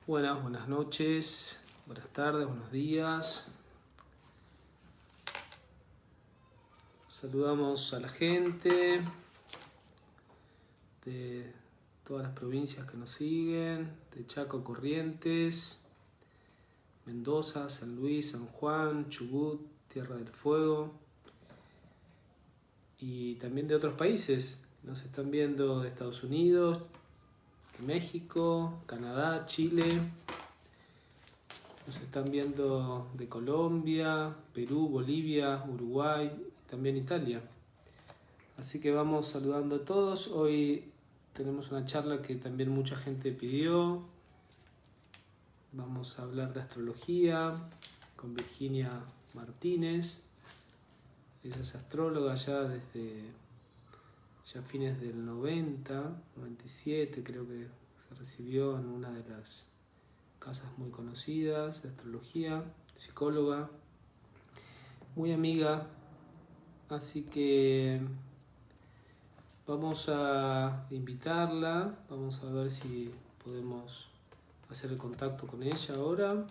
Buenas noches, buenas tardes, buenos días. Saludamos a la gente de todas las provincias que nos siguen, de Chaco, Corrientes, Mendoza, San Luis, San Juan, Chubut, Tierra del Fuego y también de otros países. Nos están viendo de Estados Unidos, de México, Canadá, Chile. Nos están viendo de Colombia, Perú, Bolivia, Uruguay y también Italia. Así que vamos saludando a todos. Hoy tenemos una charla que también mucha gente pidió. Vamos a hablar de astrología con Virginia Martínez. Ella es astróloga ya desde fines del 90, 97 creo que se recibió en una de las casas muy conocidas de astrología, psicóloga, muy amiga, así que vamos a invitarla, vamos a ver si podemos hacer el contacto con ella ahora.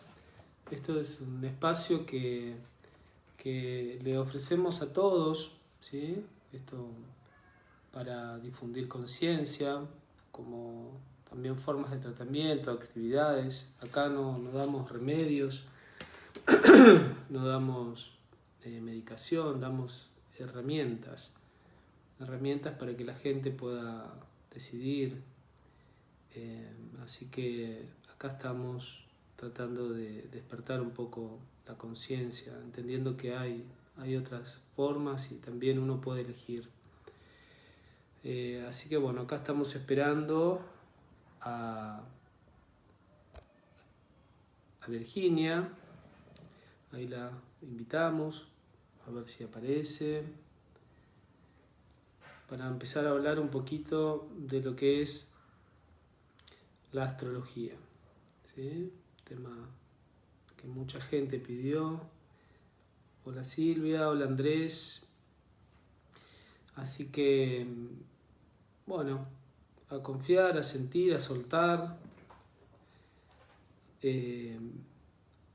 Esto es un espacio que le ofrecemos a todos, ¿sí? Esto para difundir conciencia, como también formas de tratamiento, actividades. Acá no damos remedios, no damos medicación, damos herramientas para que la gente pueda decidir. Así que acá estamos tratando de despertar un poco la conciencia, entendiendo que hay otras formas y también uno puede elegir. Así que bueno, acá estamos esperando a Virginia. Ahí la invitamos a ver si aparece, para empezar a hablar un poquito de lo que es la astrología, ¿sí? Tema que mucha gente pidió. Hola Silvia, hola Andrés. Así que, bueno, a confiar, a sentir, a soltar.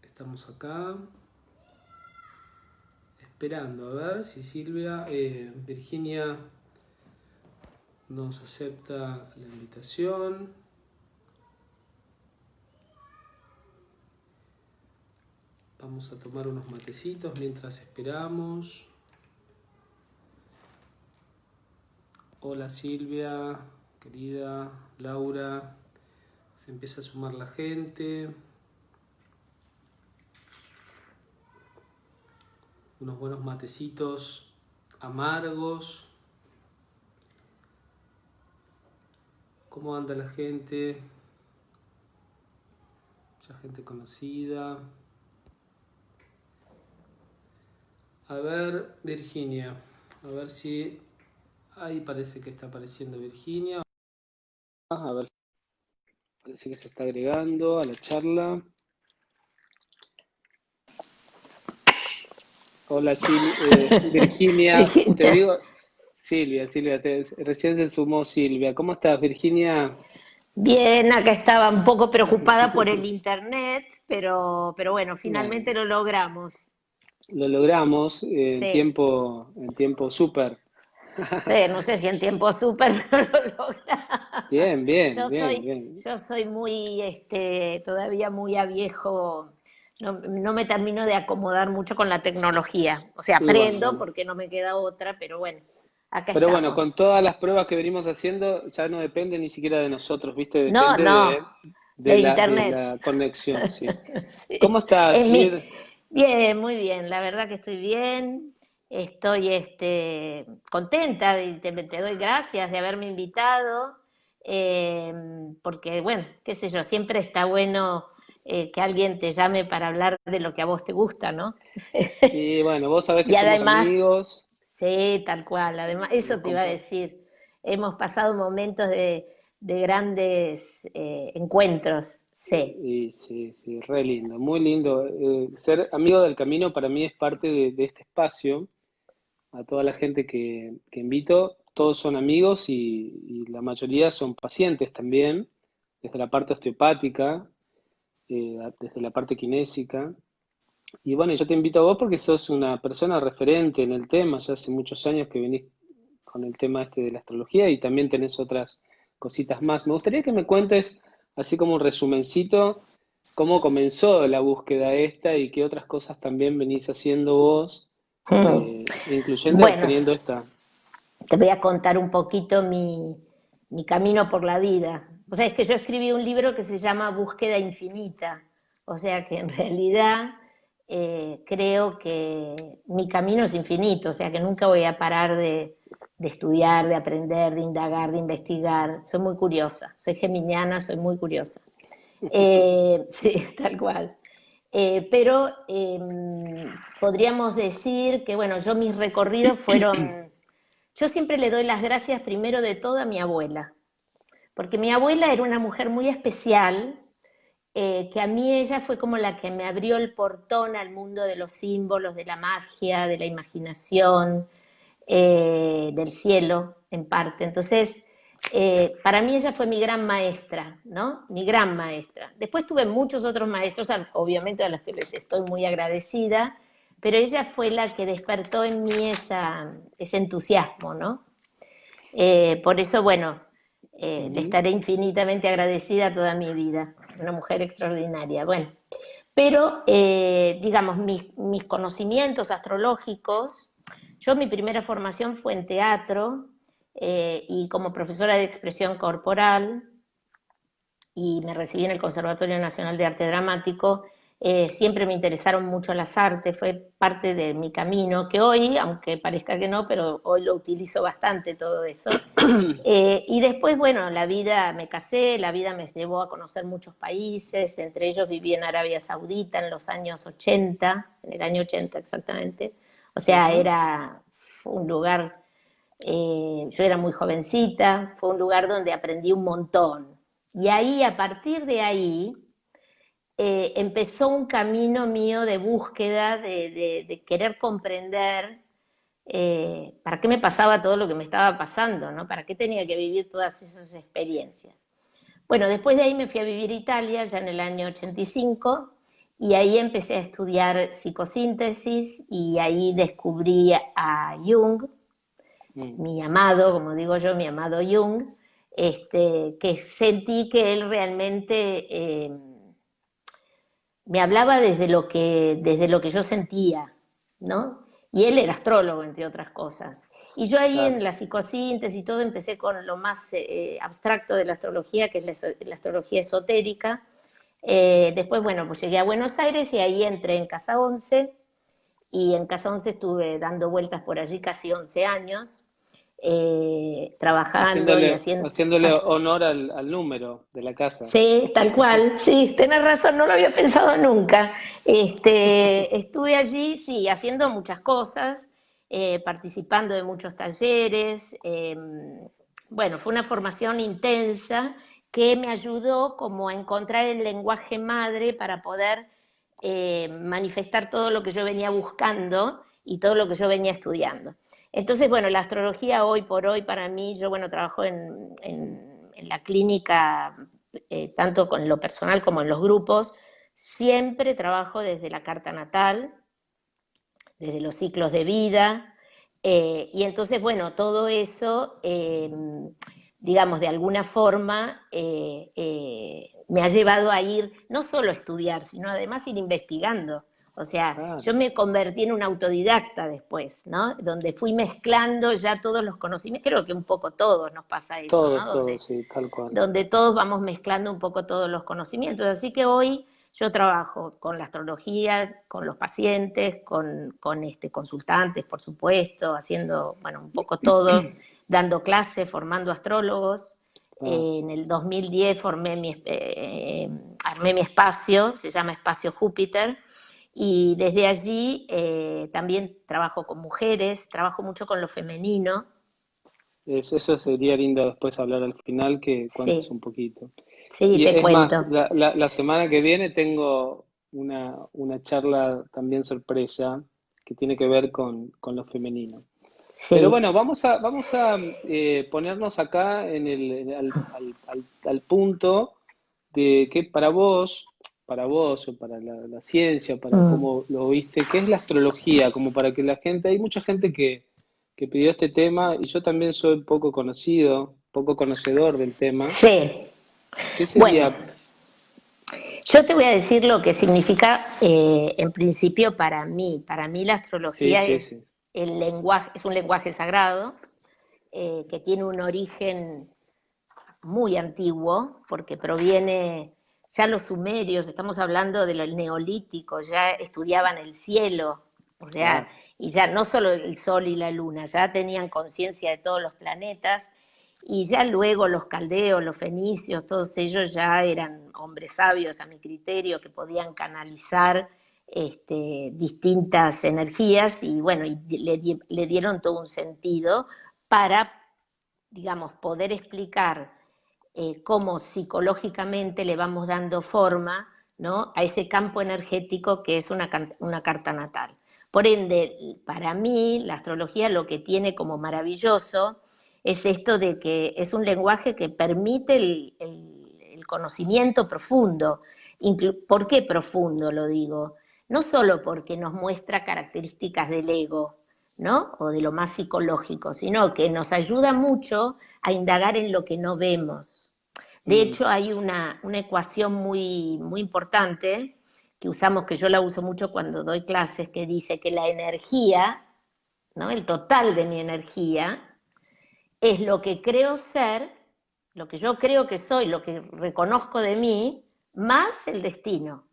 Estamos acá esperando a ver si Silvia, Virginia nos acepta la invitación. Vamos a tomar unos matecitos mientras esperamos. Hola Silvia, querida Laura. Se empieza a sumar la gente. Unos buenos matecitos amargos. ¿Cómo anda la gente? Mucha gente conocida. A ver, Virginia. A ver si... Ahí parece que está apareciendo Virginia. A ver, parece que se está agregando a la charla. Hola Virginia, te digo... Silvia, recién se sumó Silvia. ¿Cómo estás, Virginia? Bien, acá estaba un poco preocupada por el internet, pero bueno, finalmente Bueno, lo logramos. lo logramos Sí, en tiempo súper. sí, no sé si en tiempo súper, pero lo logramos. Bien, bien, Yo bien, soy, bien. yo soy muy, todavía muy a viejo, no me termino de acomodar mucho con la tecnología. O sea, Y bueno, aprendo bueno. porque no me queda otra, pero bueno, acá Pero bueno, con estamos. todas las pruebas que venimos haciendo, ya no depende ni siquiera de nosotros, ¿viste? No, Depende no, de de internet. la conexión, sí. ¿Cómo Sí, estás, Vir? bien, muy bien, la verdad que estoy bien, estoy contenta, y te doy gracias de haberme invitado, eh, porque bueno, qué sé yo, siempre está bueno que alguien te llame para hablar de lo que a vos te gusta, ¿no? Sí, bueno, vos sabés que Y somos además, amigos. sí, tal cual, además, Nos eso te iba a compa- decir, hemos pasado momentos de grandes encuentros, sí. Y sí, sí, re lindo, muy lindo. Ser amigo del camino para mí es parte de este espacio. A toda la gente que invito, todos son amigos y la mayoría son pacientes también, desde la parte osteopática. desde la parte kinésica. Y bueno, yo te invito a vos porque sos una persona referente en el tema, ya hace muchos años que venís con el tema este de la astrología y también tenés otras cositas más. Me gustaría que me cuentes, así como un resumencito, cómo comenzó la búsqueda esta y qué otras cosas también venís haciendo vos, Mm. incluyendo Bueno, teniendo esta. te voy a contar un poquito mi camino por la vida. O sea, es que yo escribí un libro que se llama Búsqueda Infinita. O sea que en realidad creo que mi camino es infinito. O sea que nunca voy a parar de estudiar, de aprender, de indagar, de investigar. Soy muy curiosa. Soy geminiana, soy muy curiosa. Sí, tal cual. Pero podríamos decir que, bueno, yo mis recorridos fueron. Yo siempre le doy las gracias primero de todo a mi abuela, porque mi abuela era una mujer muy especial, que a mí ella fue como la que me abrió el portón al mundo de los símbolos, de la magia, de la imaginación, del cielo, en parte. Entonces, para mí ella fue mi gran maestra, ¿no? Mi gran maestra. Después tuve muchos otros maestros, obviamente a los que les estoy muy agradecida, pero ella fue la que despertó en mí ese entusiasmo, ¿no? Por eso, bueno, le Ujú. estaré infinitamente agradecida toda mi vida. Una mujer extraordinaria. Bueno, pero, digamos, mis conocimientos astrológicos, yo mi primera formación fue en teatro y como profesora de expresión corporal, y me recibí en el Conservatorio Nacional de Arte Dramático. Siempre me interesaron mucho las artes, fue parte de mi camino, que hoy, aunque parezca que no, pero hoy lo utilizo bastante todo eso. Y después, bueno, la vida, me casé, la vida me llevó a conocer muchos países, entre ellos viví en Arabia Saudita en los años 80, en el año 80 exactamente. O sea, Ajá. fue un lugar, yo era muy jovencita, fue un lugar donde aprendí un montón. Y ahí, a partir de ahí, empezó un camino mío de búsqueda, de querer comprender para qué me pasaba todo lo que me estaba pasando, ¿no? ¿Para qué tenía que vivir todas esas experiencias? Bueno, después de ahí me fui a vivir a Italia, ya en el año 85, y ahí empecé a estudiar psicosíntesis y ahí descubrí a Jung, Mm. mi amado, como digo yo, mi amado Jung, que sentí que él realmente me hablaba desde lo que yo sentía, ¿no? Y él era astrólogo, entre otras cosas. Y yo ahí Claro. en la psicosíntesis y todo empecé con lo más abstracto de la astrología, que es la astrología esotérica. Después, bueno, pues llegué a Buenos Aires y ahí entré en Casa 11 y en Casa 11 estuve dando vueltas por allí casi 11 años, trabajando y Haciéndole honor al número de la casa. Sí, tal cual, sí, tenés razón, no lo había pensado nunca. Estuve allí, sí, haciendo muchas cosas, participando de muchos talleres. Bueno, fue una formación intensa que me ayudó como a encontrar el lenguaje madre para poder manifestar todo lo que yo venía buscando y todo lo que yo venía estudiando. Entonces, bueno, la astrología hoy por hoy para mí, yo bueno, trabajo en la clínica, tanto con lo personal como en los grupos, siempre trabajo desde la carta natal, desde los ciclos de vida, y entonces, bueno, todo eso, digamos, de alguna forma, me ha llevado a ir, no solo a estudiar, sino además ir investigando. O sea, yo Claro. me convertí en un autodidacta después, ¿no? Donde fui mezclando ya todos los conocimientos, creo que un poco todos nos pasa esto, ¿no? Todos, todos, sí, tal cual. Donde todos vamos mezclando un poco todos los conocimientos. Así que hoy yo trabajo con la astrología, con los pacientes, con consultantes, por supuesto, haciendo, bueno, un poco todo, dando clases, formando astrólogos. Ah, En el 2010 armé mi espacio, se llama Espacio Júpiter, y desde allí también trabajo con mujeres, trabajo mucho con lo femenino. eso sería lindo después hablar al final, que cuentes Sí, un poquito. sí, Y te es más, cuento. la semana que viene tengo una charla también sorpresa que tiene que ver con lo femenino. Pero Sí. bueno, vamos a ponernos acá al punto de que para vos, para vos o para la ciencia, para Mm. cómo lo viste, ¿qué es la astrología? Como para que la gente, hay mucha gente que pidió este tema y yo también soy poco conocido, poco conocedor del tema. Sí, ¿Qué bueno, sería? yo te voy a decir lo que significa en principio para mí. Para mí la Sí, astrología sí, es sí. el lenguaje, es un lenguaje sagrado que tiene un origen muy antiguo, porque proviene, ya los sumerios, estamos hablando del neolítico, ya estudiaban el cielo, o sea, Claro. y ya no solo el sol y la luna, ya tenían conciencia de todos los planetas, y ya luego los caldeos, los fenicios, todos ellos ya eran hombres sabios a mi criterio, que podían canalizar distintas energías, y bueno, y le dieron todo un sentido para, digamos, poder explicar cómo psicológicamente le vamos dando forma, ¿no?, a ese campo energético que es una carta natal. Por ende, para mí, la astrología lo que tiene como maravilloso es esto de que es un lenguaje que permite el conocimiento profundo. ¿Por qué profundo lo digo? No solo porque nos muestra características del ego, ¿no?, o de lo más psicológico, sino que nos ayuda mucho a indagar en lo que no vemos. De Mm, hecho, hay una ecuación muy importante que usamos, que yo la uso mucho cuando doy clases, que dice que la energía, ¿no?, el total de mi energía, es lo que creo ser, lo que yo creo que soy, lo que reconozco de mí, más el destino.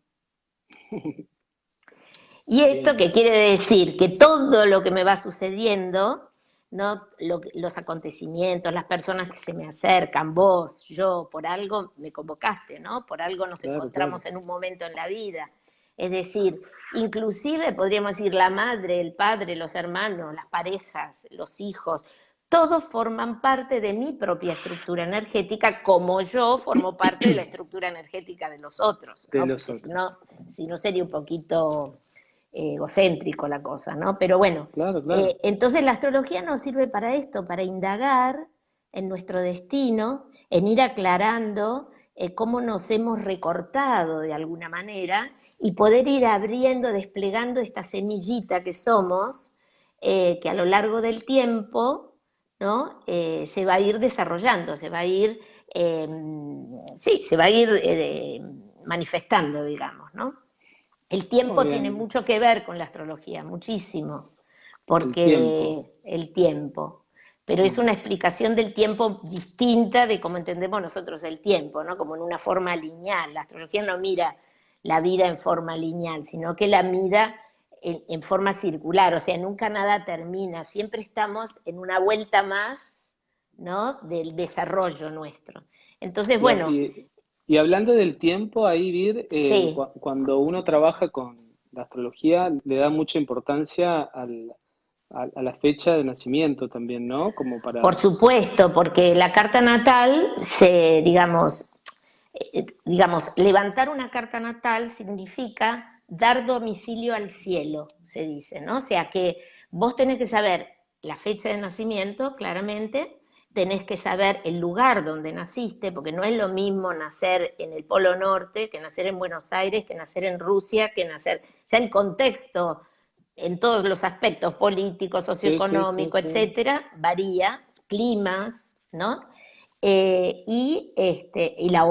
¿Y esto bien, qué quiere decir? Que todo lo que me va sucediendo, ¿no?, los acontecimientos, las personas que se me acercan, vos, yo, por algo me convocaste, ¿no? Por algo nos claro, claro. encontramos en un momento en la vida. Es decir, inclusive podríamos decir la madre, el padre, los hermanos, las parejas, los hijos, todos forman parte de mi propia estructura energética, como yo formo parte de la estructura energética de los otros, De ¿no? los Porque otros. si no sería un poquito egocéntrico la cosa, ¿no? Pero bueno, Claro, claro. entonces la astrología nos sirve para esto, para indagar en nuestro destino, en ir aclarando cómo nos hemos recortado de alguna manera y poder ir abriendo, desplegando esta semillita que somos, que a lo largo del tiempo, ¿no?, se va a ir desarrollando, se va a ir, eh, sí, se va a ir manifestando, digamos, ¿no? El Muy tiempo tiene bien. mucho que ver con la astrología, muchísimo, El tiempo. porque el tiempo, pero es Mm. una explicación del tiempo distinta de cómo entendemos nosotros el tiempo, ¿no? Como en una forma lineal. La astrología no mira la vida en forma lineal, sino que la mira en forma circular, o sea, nunca nada termina, siempre estamos en una vuelta más, ¿no?, del desarrollo nuestro. Entonces, Y, bueno, y hablando del tiempo, ahí, Vir, sí. cuando uno trabaja con la astrología, le da mucha importancia a la fecha de nacimiento también, ¿no? Como Por para... supuesto, porque la carta natal digamos, levantar una carta natal significa dar domicilio al cielo, se dice, ¿no? O sea que vos tenés que saber la fecha de nacimiento, claramente, tenés que saber el lugar donde naciste, porque no es lo mismo nacer en el Polo Norte que nacer en Buenos Aires, que nacer en Rusia, que nacer, ya el contexto en todos los aspectos político, Sí, sí, sí, socioeconómico, sí. etcétera, varía, climas, ¿no? Y la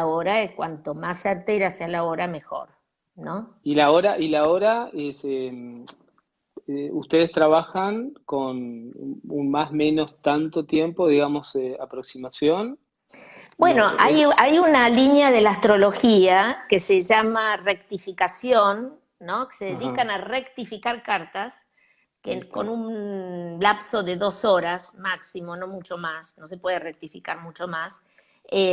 hora es cuanto más certera sea la hora, mejor, ¿no? Y la hora es, ustedes trabajan con un más o menos tanto tiempo, digamos, aproximación. Bueno, No, hay una línea de la astrología que se llama rectificación, ¿no?, que se ajá, dedican a rectificar cartas, ahí que con está. un lapso de 2 horas máximo, no mucho más, no se puede rectificar mucho más,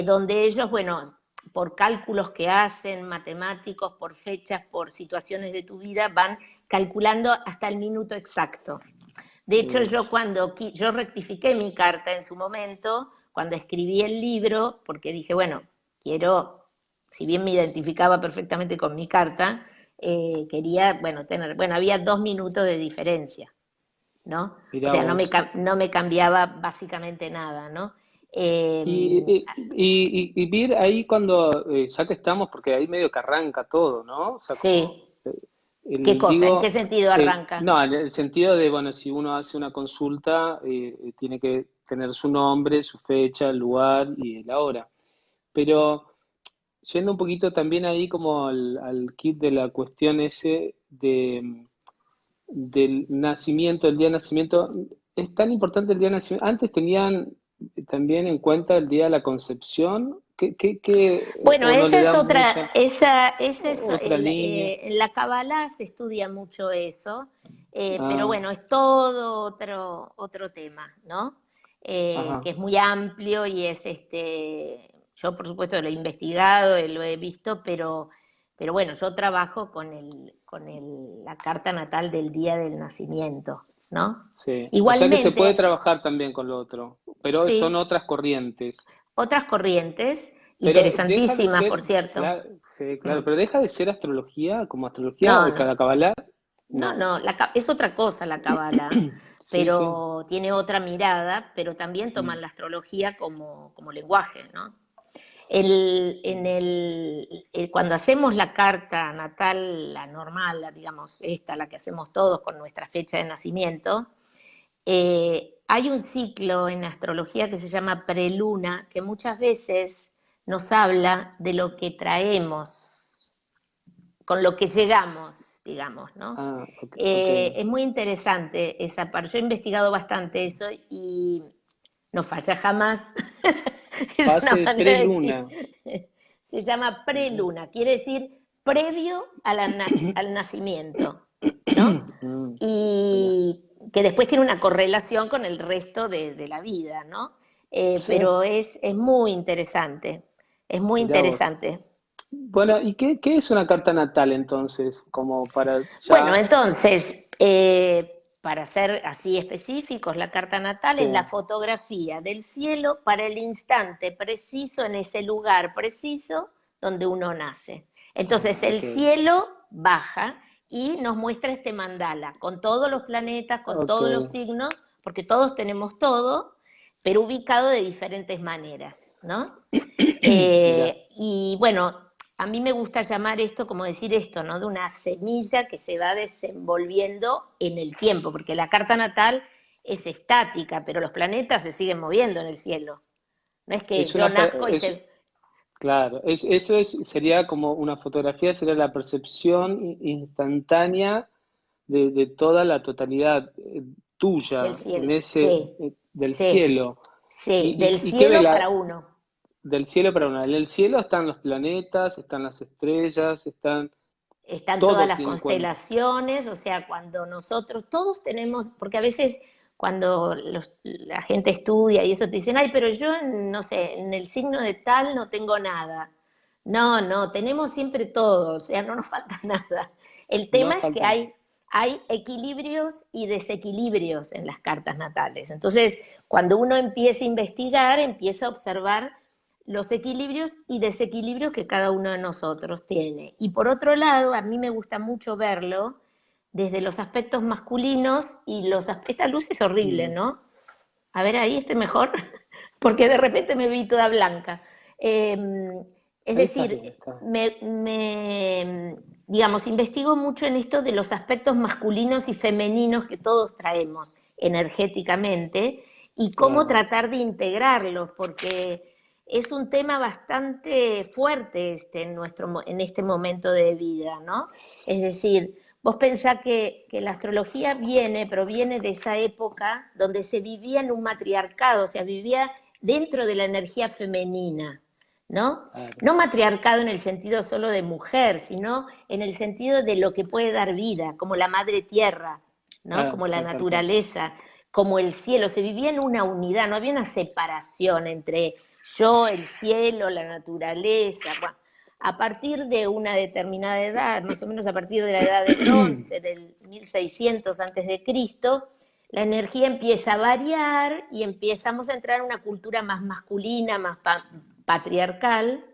donde ellos, bueno, por cálculos que hacen, matemáticos, por fechas, por situaciones de tu vida, van calculando hasta el minuto exacto. De hecho, Eso. yo rectifiqué mi carta en su momento, cuando escribí el libro, porque dije, bueno, quiero, si bien me identificaba perfectamente con mi carta, quería, bueno, había 2 minutos de diferencia, ¿no? O Mirá sea, vos. no me cambiaba básicamente nada, ¿no? Y, Eh, y Vir, ahí cuando, ya que estamos, porque ahí medio que arranca todo, ¿no? O sea, como, sí, ¿qué cosa? ¿En qué digo, sentido arranca? no, en el sentido de, bueno, si uno hace una consulta, tiene que tener su nombre, su fecha, el lugar y la hora. Pero yendo un poquito también ahí como al kit de la cuestión ese del nacimiento, el día de nacimiento, es tan importante el día de nacimiento. Antes tenían también en cuenta el día de la concepción, Bueno, o no esa le es dan otra, mucha esa es, otra línea. en la Kabbalah se estudia mucho eso, pero Ah, bueno, es todo otro tema, ¿no? Que ajá, es muy amplio y es yo por supuesto lo he investigado, lo he visto, pero bueno, yo trabajo la carta natal del día del nacimiento, ¿no? sí. O sea que se puede Igualmente, trabajar también con lo otro, pero son sí, otras corrientes. otras corrientes, Pero deja de interesantísimas, por ser, cierto. claro, sí, Mm. claro, pero deja de ser astrología como astrología No, o no, cada Kabbalah, no, no. no, es otra cosa la cábala, Sí, sí. pero tiene otra mirada, pero también Mm, toman la astrología como lenguaje, ¿no? Cuando hacemos la carta natal, la normal, digamos, la que hacemos todos con nuestra fecha de nacimiento, hay un ciclo en astrología que se llama preluna, que muchas veces nos habla de lo que traemos, con lo que llegamos, digamos, ¿no? ah, ok, ok. Es muy interesante esa parte. Yo he investigado bastante eso y no falla jamás. Es una Fase de manera de preluna. decir. Se llama Ujú. preluna, quiere decir previo al nacimiento, ¿no? Mm, mira. Y que después tiene una correlación con el resto de la vida, ¿no? Sí, Pero es muy interesante, es muy mirá vos. interesante. Bueno, ¿y qué es una carta natal entonces? Como para Bueno, ya. entonces, para ser así específicos, la carta natal Sí. es la fotografía del cielo para el instante preciso en ese lugar preciso donde uno nace. Entonces, Ah, el ok. cielo baja y nos muestra este mandala con todos los planetas, con Ok. todos los signos, porque todos tenemos todo, pero ubicado de diferentes maneras, ¿no? Mira. Y bueno, a mí me gusta llamar esto, como decir esto, ¿no? De una semilla que se va desenvolviendo en el tiempo, porque la carta natal es estática, pero los planetas se siguen moviendo en el cielo. No es que Es yo una, nazco y es, se... claro, eso sería como una fotografía, sería la percepción instantánea de toda la totalidad del tuya en cielo. ese, Sí, del sí, cielo. sí, del Y qué ve cielo para uno. del cielo para una? En el cielo están los planetas, están las estrellas, están, Están todas todo las tiene en cuenta. constelaciones, o sea, cuando nosotros, todos tenemos, porque a veces cuando la gente estudia y eso te dicen, ay, pero yo, no sé, en el signo de tal no tengo nada. No, no, tenemos siempre todo, o sea, no nos falta nada. El No tema es que falta nada. hay equilibrios y desequilibrios en las cartas natales. Entonces, cuando uno empieza a investigar, empieza a observar los equilibrios y desequilibrios que cada uno de nosotros tiene. Y por otro lado, a mí me gusta mucho verlo desde los aspectos masculinos y los aspectos... Esta luz es horrible, Mm. ¿no? A ver, ahí estoy mejor, porque de repente me vi toda blanca. Eh, es Ahí estás decir, bien, está. digamos, investigo mucho en esto de los aspectos masculinos y femeninos que todos traemos energéticamente y cómo Claro. tratar de integrarlos, porque es un tema bastante fuerte en este momento de vida, ¿no? Es decir, vos pensás que la astrología proviene de esa época donde se vivía en un matriarcado, o sea, vivía dentro de la energía femenina, ¿no? Claro, No matriarcado en el sentido solo de mujer, sino en el sentido de lo que puede dar vida, como la madre tierra, ¿no? claro, Como la tal cual. naturaleza, como el cielo. Se vivía en una unidad, no había una separación entre yo, el cielo, la naturaleza. Bueno, a partir de una determinada edad, más o menos a partir de la edad de bronce, del 1600 antes de Cristo, la energía empieza a variar y empezamos a entrar en una cultura más masculina, más patriarcal,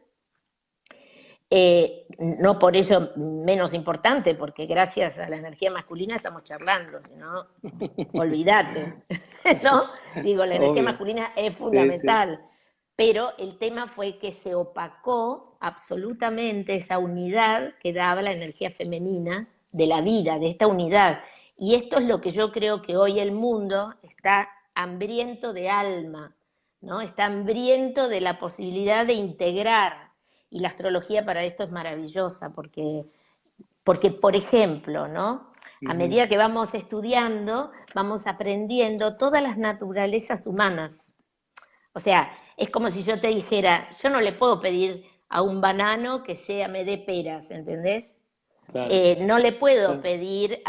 no por eso menos importante, porque gracias a la energía masculina estamos charlando, si no, olvídate, ¿no? Digo, la energía Obvio. masculina es Sí, sí. fundamental. pero el tema fue que se opacó absolutamente esa unidad que daba la energía femenina de la vida, de esta unidad. Y esto es lo que yo creo que hoy el mundo está hambriento de alma, ¿no? Está hambriento de la posibilidad de integrar. Y la astrología para esto es maravillosa, porque por ejemplo, ¿no? A Ujú. medida que vamos estudiando, vamos aprendiendo todas las naturalezas humanas. O sea, es como si yo te dijera, yo no le puedo pedir a un banano que me dé peras, ¿entendés? Claro, No le puedo claro. pedir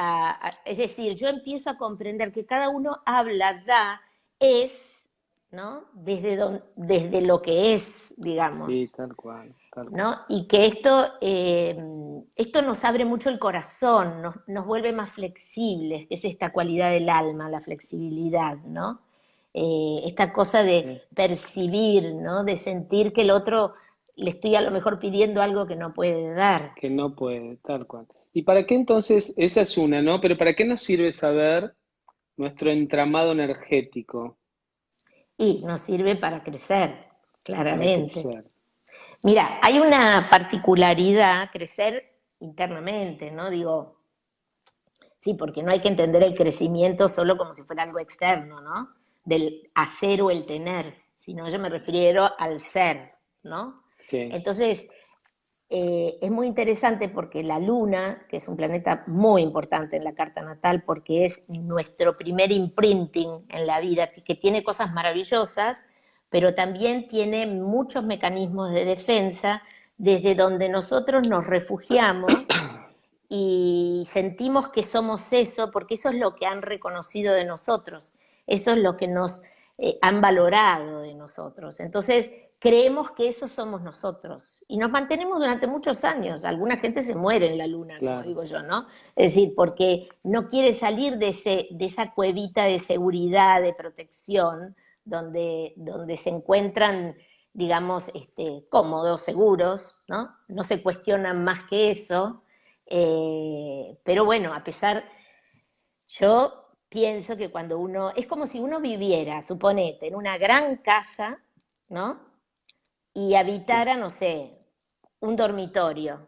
es decir, yo empiezo a comprender que cada uno habla, da, es, ¿no? Desde lo que es, Sí, digamos, tal cual, tal cual. ¿no? Y que esto nos abre mucho el corazón, nos vuelve más flexibles, que es esta cualidad del alma, la flexibilidad, ¿no? Esta cosa de Sí. percibir, ¿no? De sentir que el otro le estoy a lo mejor pidiendo algo que no puede dar. Que no puede, tal cual. ¿Y para qué entonces, esa es una, ¿no? Pero ¿para qué nos sirve saber nuestro entramado energético Y nos sirve para crecer, para claramente. crecer? Mira, hay una particularidad, crecer internamente, ¿no? Digo, sí, porque no hay que entender el crecimiento solo como si fuera algo externo, ¿no? Del hacer o el tener, sino yo me refiero al ser, ¿no? Sí, Entonces, es muy interesante porque la Luna, que es un planeta muy importante en la carta natal, porque es nuestro primer imprinting en la vida, que tiene cosas maravillosas, pero también tiene muchos mecanismos de defensa desde donde nosotros nos refugiamos y sentimos que somos eso, porque eso es lo que han reconocido de nosotros, eso es lo que nos han valorado de nosotros. Entonces, creemos que eso somos nosotros y nos mantenemos durante muchos años. Alguna gente se muere en la luna, como claro. digo yo, ¿no? Es decir, porque no quiere salir de esa cuevita de seguridad, de protección, donde se encuentran, digamos, cómodos, seguros, ¿no? No se cuestionan más que eso. Pero bueno, a pesar, yo pienso que cuando uno, es como si uno viviera, suponete, en una gran casa, ¿no? Y Sí, habitara, no sé, un dormitorio,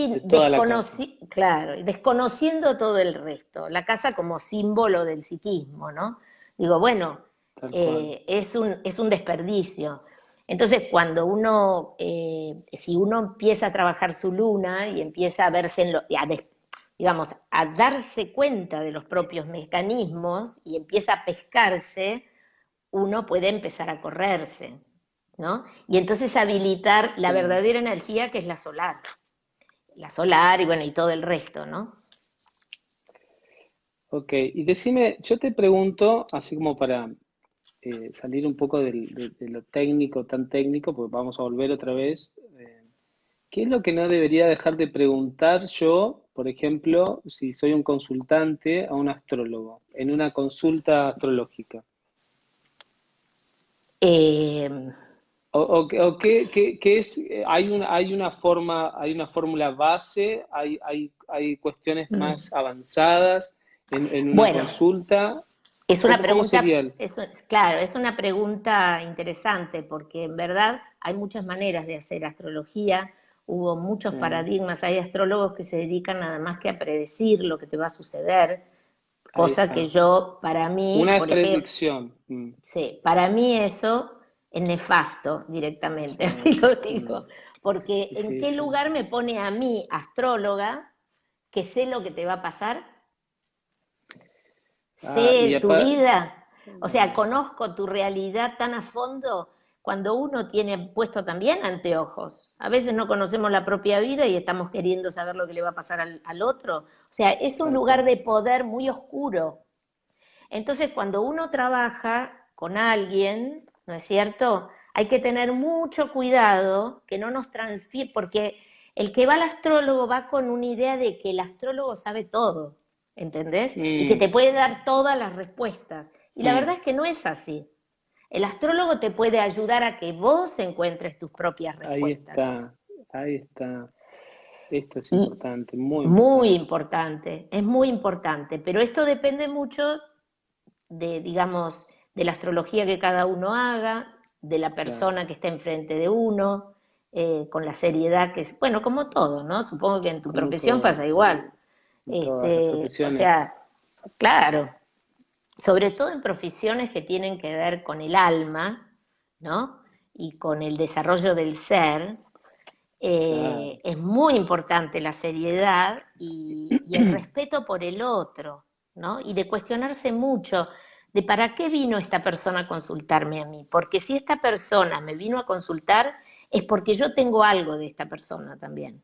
de toda la casa, claro, desconociendo todo el resto, la casa como símbolo del psiquismo, ¿no? Digo, bueno, tal cual. es un desperdicio. Entonces, cuando uno, si uno empieza a trabajar su luna y empieza a verse, digamos, a darse cuenta de los propios mecanismos y empieza a pescarse, uno puede empezar a correrse, ¿no? Y entonces habilitar la Sí. verdadera energía que es la solar y bueno, y todo el resto, ¿no? Ok, y decime, yo te pregunto, así como para salir un poco de lo técnico, tan técnico, porque vamos a volver otra vez. ¿Qué es lo que no debería dejar de preguntar yo, por ejemplo, si soy un consultante a un astrólogo, en una consulta astrológica? Eh, ¿Qué es? Hay una forma, hay una fórmula base, hay cuestiones más avanzadas en una bueno, consulta. es una ¿Cómo pregunta, sería el? claro, es una pregunta interesante porque en verdad hay muchas maneras de hacer astrología, hubo muchos Sí, paradigmas, hay astrólogos que se dedican nada más que a predecir lo que te va a suceder, ahí cosa que está. yo, para mí, Una por ejemplo, predicción. sí, para mí eso es nefasto directamente, Sí, así lo mm, digo, porque y ¿en sí, qué sí. lugar me pone a mí, astróloga, que sé lo que te va a pasar? Ah, y Sé tu aparte, vida, o sea, conozco tu realidad tan a fondo cuando uno tiene puesto también anteojos. A veces no conocemos la propia vida y estamos queriendo saber lo que le va a pasar al otro. O sea, es un tal lugar cual. de poder muy oscuro. Entonces, cuando uno trabaja con alguien, ¿no es cierto? Hay que tener mucho cuidado que no nos transfiere, porque el que va al astrólogo va con una idea de que el astrólogo sabe todo, ¿entendés? Y que Mm, te puede dar todas las respuestas. Y la mm, verdad es que no es así. El astrólogo te puede ayudar a que vos encuentres tus propias ahí respuestas. está, ahí está. Esto es Y importante, muy muy importante. importante, es muy importante, pero esto depende mucho de, digamos, de la astrología que cada uno haga. de la claro. persona que está enfrente de uno, con la seriedad que es, bueno, como todo, ¿no? Supongo que en tu Como profesión pasa todo, igual. en todas las O profesiones. sea, claro, sobre todo en profesiones que tienen que ver con el alma, ¿no? Y con el desarrollo del ser, Claro. es muy importante la seriedad y el respeto por el otro, ¿no? Y de cuestionarse mucho de para qué vino esta persona a consultarme a mí. Porque si esta persona me vino a consultar, es porque yo tengo algo de esta persona también.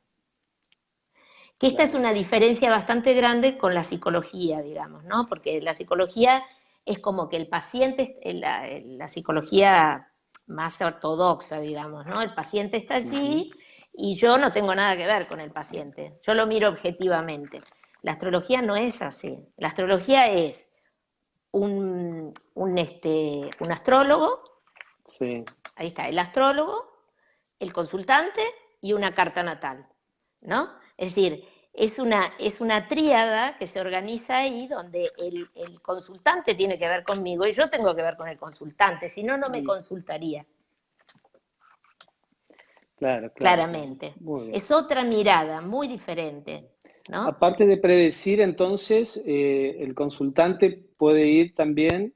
Que esta es Claro. una diferencia bastante grande con la psicología, digamos, ¿no? Porque la psicología es como que el paciente, la psicología más ortodoxa, digamos, ¿no? El paciente está Ujú. allí y yo no tengo nada que ver con el paciente, yo lo miro objetivamente. La astrología no es así. La astrología es un astrólogo, Sí, ahí está, el astrólogo, el consultante y una carta natal, ¿no? Es decir, es una tríada que se organiza ahí donde el consultante tiene que ver conmigo y yo tengo que ver con el consultante, si no, no me y- consultaría, claro, claro, claro. claramente. Muy bien. Es otra mirada, muy diferente, ¿no? Aparte de predecir, entonces, el consultante puede ir también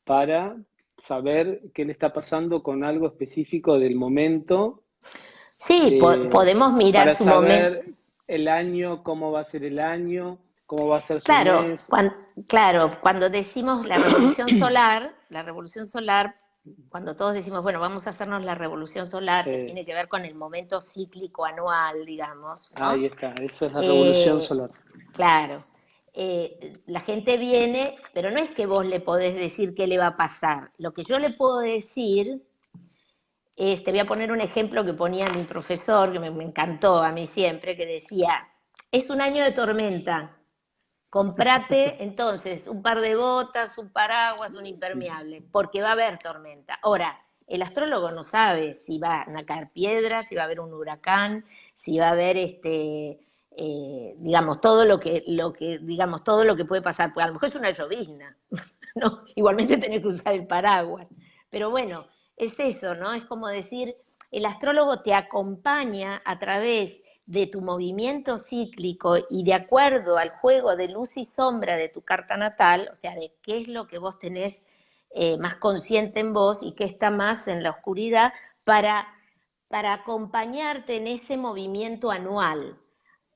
para saber qué le está pasando con algo específico del momento, Sí, eh, podemos mirar para su momento. saber el año, cómo va a ser el año, cómo va a ser su Claro, mes. cuando decimos la revolución solar, cuando todos decimos, bueno, vamos a hacernos la revolución solar, que tiene Es- que ver con el momento cíclico anual, digamos, ahí ¿no? está, esa es la revolución Eh, solar. claro, la gente viene, pero no es que vos le podés decir qué le va a pasar. Lo que yo le puedo decir te voy a poner un ejemplo que ponía mi profesor, que me encantó a mí siempre, que decía, es un año de tormenta. Comprate entonces un par de botas, un paraguas, un impermeable, porque va a haber tormenta. Ahora, el astrólogo no sabe si van a caer piedras, si va a haber un huracán, si va a haber digamos, digamos, todo lo que puede pasar. Pues a lo mejor es una llovizna, ¿no? Igualmente tenés que usar el paraguas. Pero bueno, es eso, ¿no? Es como decir, el astrólogo te acompaña a través de tu movimiento cíclico y de acuerdo al juego de luz y sombra de tu carta natal, o sea, de qué es lo que vos tenés más consciente en vos y qué está más en la oscuridad, para, para acompañarte en ese movimiento anual.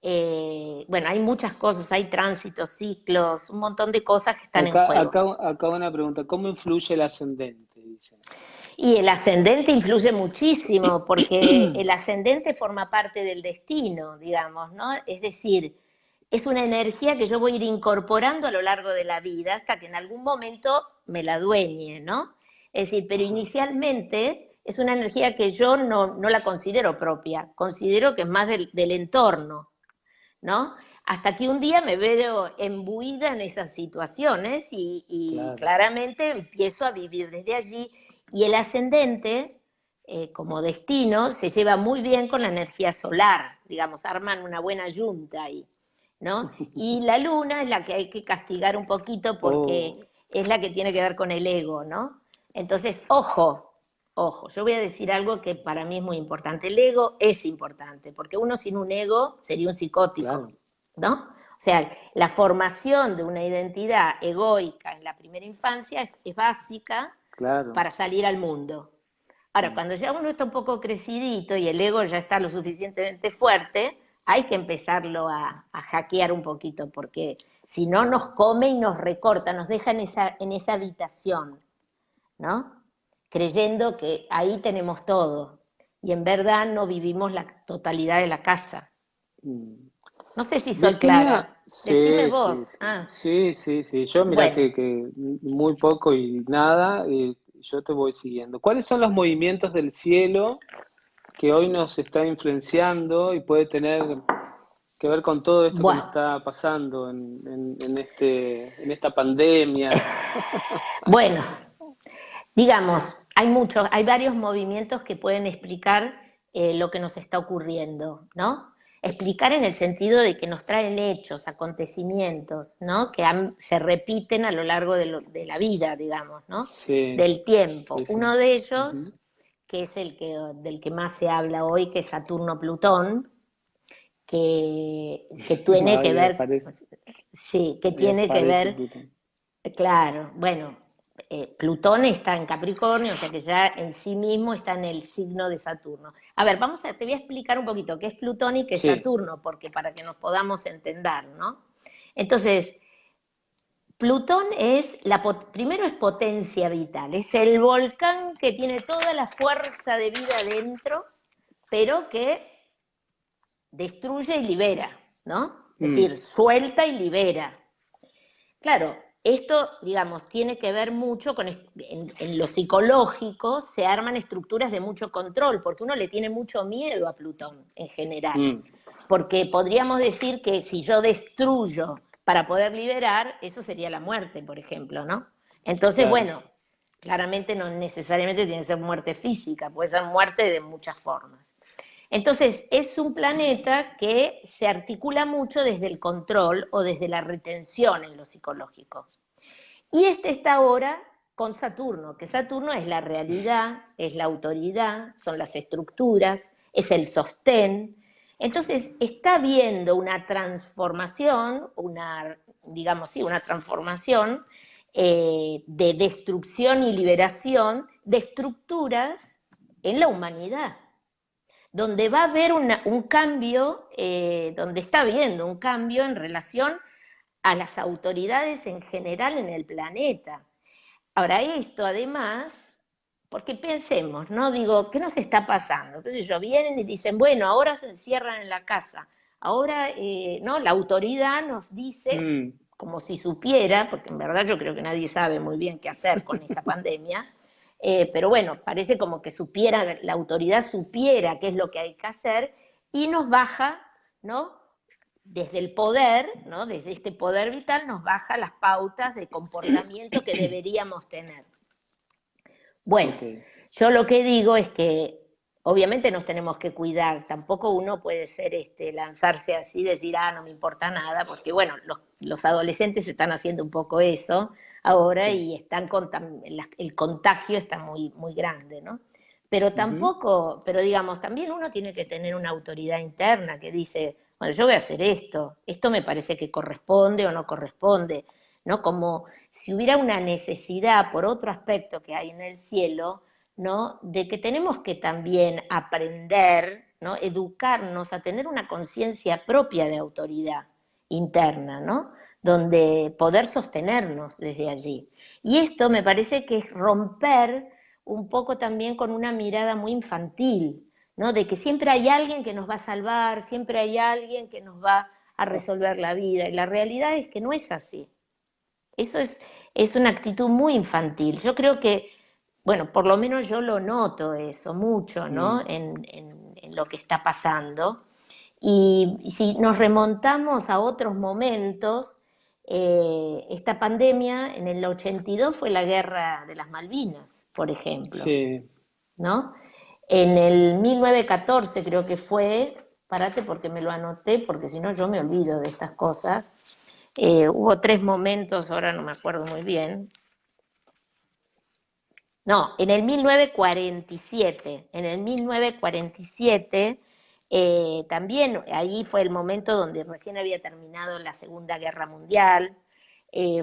Bueno, hay muchas cosas, hay tránsitos, ciclos, un montón de cosas que están en juego. Acá una pregunta, ¿cómo influye el ascendente? Dicen. Y el ascendente influye muchísimo porque el ascendente forma parte del destino, digamos, ¿no? Es decir, es una energía que yo voy a ir incorporando a lo largo de la vida hasta que en algún momento me la adueñe, ¿no? Es decir, pero Ajá. inicialmente es una energía que yo no la considero propia, considero que es más del entorno, ¿no? Hasta que un día me veo embuida en esas situaciones y Claro. claramente empiezo a vivir desde allí. Y el ascendente, como destino, se lleva muy bien con la energía solar, digamos, arman una buena yunta ahí, ¿no? Y la luna es la que hay que castigar un poquito porque Oh, es la que tiene que ver con el ego, ¿no? Entonces, ojo, ojo, yo voy a decir algo que para mí es muy importante. El ego es importante, porque uno sin un ego sería un psicótico, claro, ¿no? O sea, la formación de una identidad egoica en la primera infancia es básica claro. para salir al mundo. Ahora, Mm. cuando ya uno está un poco crecidito y el ego ya está lo suficientemente fuerte, hay que empezarlo a hackear un poquito, porque si no nos come y nos recorta, nos deja en esa habitación, ¿no? Creyendo que ahí tenemos todo. Y en verdad no vivimos la totalidad de la casa. Mm. No sé si soy Virginia, clara. Decime sí, sí, vos. sí, Ah, sí, sí, sí. Yo mira bueno. que muy poco y nada, yo te voy siguiendo. ¿Cuáles son los movimientos del cielo que hoy nos está influenciando y puede tener que ver con todo esto que nos Bueno, está pasando en esta pandemia? bueno, digamos, hay varios movimientos que pueden explicar lo que nos está ocurriendo, ¿no? explicar en el sentido de que nos traen hechos, acontecimientos, ¿no? Que se repiten a lo largo de la vida, digamos, ¿no? Sí, Del tiempo. sí, sí. Uno de ellos, Ujú. que es del que más se habla hoy, que es Saturno-Plutón, que tiene que Ahí ver, aparece, sí, que ahí tiene que aparece ver, Plutón. claro, bueno, Plutón está en Capricornio, o sea que ya en sí mismo está en el signo de Saturno. A ver, te voy a explicar un poquito qué es Plutón y qué es Sí. Saturno, porque para que nos podamos entender, ¿no? Entonces, Plutón primero es potencia vital, es el volcán que tiene toda la fuerza de vida dentro, pero que destruye y libera, ¿no? Es Mm, decir, suelta y libera. Claro, esto, digamos, tiene que ver mucho en lo psicológico, se arman estructuras de mucho control, porque uno le tiene mucho miedo a Plutón en general. mm, Porque podríamos decir que si yo destruyo para poder liberar, eso sería la muerte, por ejemplo, ¿no? Entonces, claro. bueno, claramente no necesariamente tiene que ser muerte física, puede ser muerte de muchas formas. Entonces, es un planeta que se articula mucho desde el control o desde la retención en lo psicológico. Y este está ahora con Saturno, que Saturno es la realidad, es la autoridad, son las estructuras, es el sostén. Entonces, está viendo una transformación, digamos, sí, una transformación de destrucción y liberación de estructuras en la humanidad donde va a haber un cambio, donde está habiendo un cambio en relación a las autoridades en general en el planeta. Ahora, esto además, porque pensemos, ¿no? Digo, ¿qué nos está pasando? Entonces ellos vienen y dicen, bueno, ahora se encierran en la casa, ahora, ¿no? La autoridad nos dice, Mm, como si supiera, porque en verdad yo creo que nadie sabe muy bien qué hacer con esta pandemia, pero bueno, parece como que la autoridad supiera qué es lo que hay que hacer y nos baja, ¿no? Desde el poder, ¿no? Desde este poder vital nos baja las pautas de comportamiento que deberíamos tener. Bueno, ok. yo lo que digo es que obviamente nos tenemos que cuidar, tampoco uno puede ser lanzarse así, decir, no me importa nada, porque bueno, los adolescentes están haciendo un poco eso ahora Sí. y el contagio está muy, muy grande, ¿no? Pero Ujú. tampoco, pero digamos, también uno tiene que tener una autoridad interna que dice, bueno, yo voy a hacer esto me parece que corresponde o no corresponde, ¿no? Como si hubiera una necesidad por otro aspecto que hay en el cielo, ¿no? De que tenemos que también aprender, ¿no? Educarnos a tener una conciencia propia de autoridad interna, ¿no? Donde poder sostenernos desde allí. Y esto me parece que es romper un poco también con una mirada muy infantil, ¿no? De que siempre hay alguien que nos va a salvar, siempre hay alguien que nos va a resolver la vida. Y la realidad es que no es así. Eso es una actitud muy infantil. Yo creo que, bueno, por lo menos yo lo noto eso mucho, ¿no? Mm, En lo que está pasando. Y si nos remontamos a otros momentos, esta pandemia en el 82 fue la guerra de las Malvinas, por ejemplo, sí. ¿no? En el 1914 creo que fue, parate porque me lo anoté, porque si no yo me olvido de estas cosas, hubo tres momentos, ahora no me acuerdo muy bien. No, en el 1947 también ahí fue el momento donde recién había terminado la Segunda Guerra Mundial,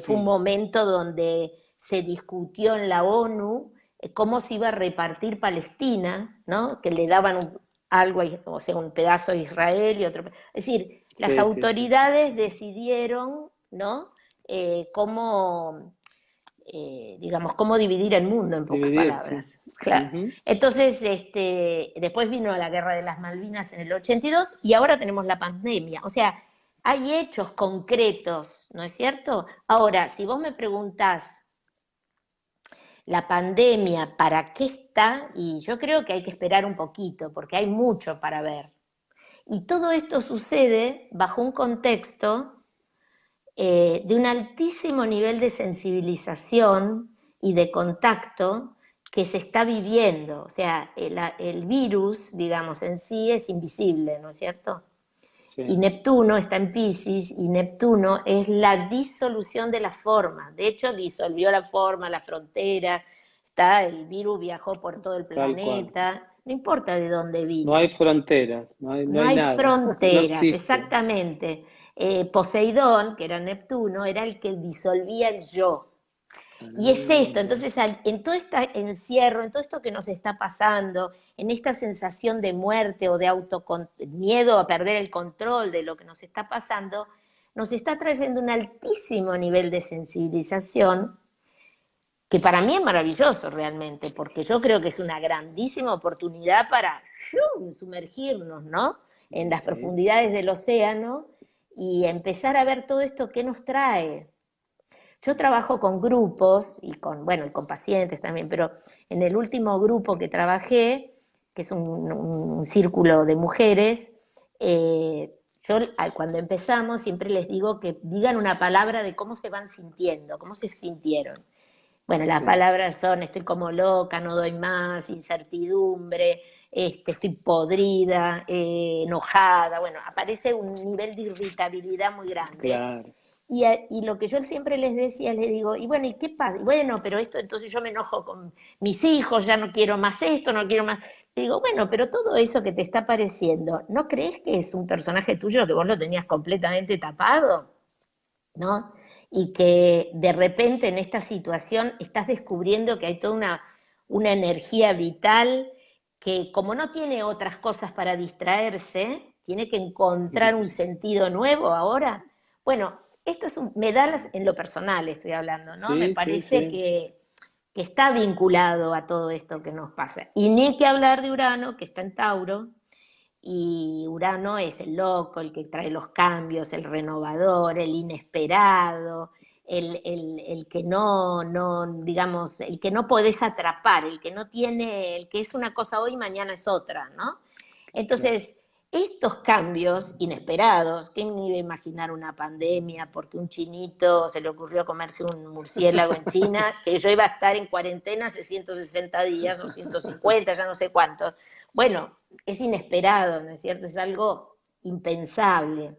fue un Mm, momento donde se discutió en la ONU cómo se iba a repartir Palestina, ¿no? Que le daban algo, o sea, un pedazo a Israel y otro. Es decir, las sí, sí, sí. autoridades decidieron, ¿no? Cómo digamos, cómo dividir el mundo en pocas Dividir, sí. palabras. Claro. Ujú. Entonces, después vino la guerra de las Malvinas en el 82 y ahora tenemos la pandemia. O sea, hay hechos concretos, ¿no es cierto? Ahora, si vos me preguntás la pandemia, ¿para qué está? Y yo creo que hay que esperar un poquito, porque hay mucho para ver. Y todo esto sucede bajo un contexto de un altísimo nivel de sensibilización y de contacto que se está viviendo. O sea, el virus, digamos, en sí es invisible, ¿no es cierto? Y sí, Neptuno está en Piscis y Neptuno es la disolución de la forma. De hecho, disolvió la forma, la frontera, el virus viajó por todo el tal cual. planeta, no importa de dónde No hay vino. fronteras, no No hay hay nada, no fronteras, existe. exactamente. Poseidón, que era Neptuno, era el que disolvía el yo. Ah, Y es esto, mira, entonces en todo este encierro, en todo esto que nos está pasando, en esta sensación de muerte o de miedo a perder el control de lo que nos está pasando, nos está trayendo un altísimo nivel de sensibilización, que para mí es maravilloso realmente, porque yo creo que es una grandísima oportunidad para sumergirnos, ¿no? En las sí, profundidades del océano y empezar a ver todo esto que nos trae. Yo trabajo con grupos y bueno, y con pacientes también, pero en el último grupo que trabajé, que es un círculo de mujeres, yo cuando empezamos siempre les digo que digan una palabra de cómo se van sintiendo, cómo se sintieron. Bueno, las sí, palabras son estoy como loca, no doy más, incertidumbre, estoy podrida, enojada, bueno, aparece un nivel de irritabilidad muy grande. claro. Y lo que yo siempre les decía, les digo, y bueno, ¿y qué pasa? Y bueno, pero esto, entonces yo me enojo con mis hijos, ya no quiero más esto, no quiero más. Le digo, bueno, pero todo eso que te está apareciendo, ¿no crees que es un personaje tuyo que vos lo tenías completamente tapado? ¿No? Y que de repente en esta situación estás descubriendo que hay toda una energía vital que como no tiene otras cosas para distraerse, tiene que encontrar un sentido nuevo ahora. Bueno, esto me da en lo personal, estoy hablando, ¿no? Me Sí, sí, parece sí, que está vinculado a todo esto que nos pasa. Y ni que hablar de Urano, que está en Tauro, y Urano es el loco, el que trae los cambios, el renovador, el inesperado, el que digamos, el que no podés atrapar, el que no tiene, el que es una cosa hoy, mañana es otra, ¿no? claro. Entonces, estos cambios inesperados, ¿quién iba a imaginar una pandemia porque un chinito se le ocurrió comerse un murciélago en China, que yo iba a estar en cuarentena hace 160 días o 150, ya no sé cuántos? Bueno, es inesperado, ¿no es cierto? Es algo impensable,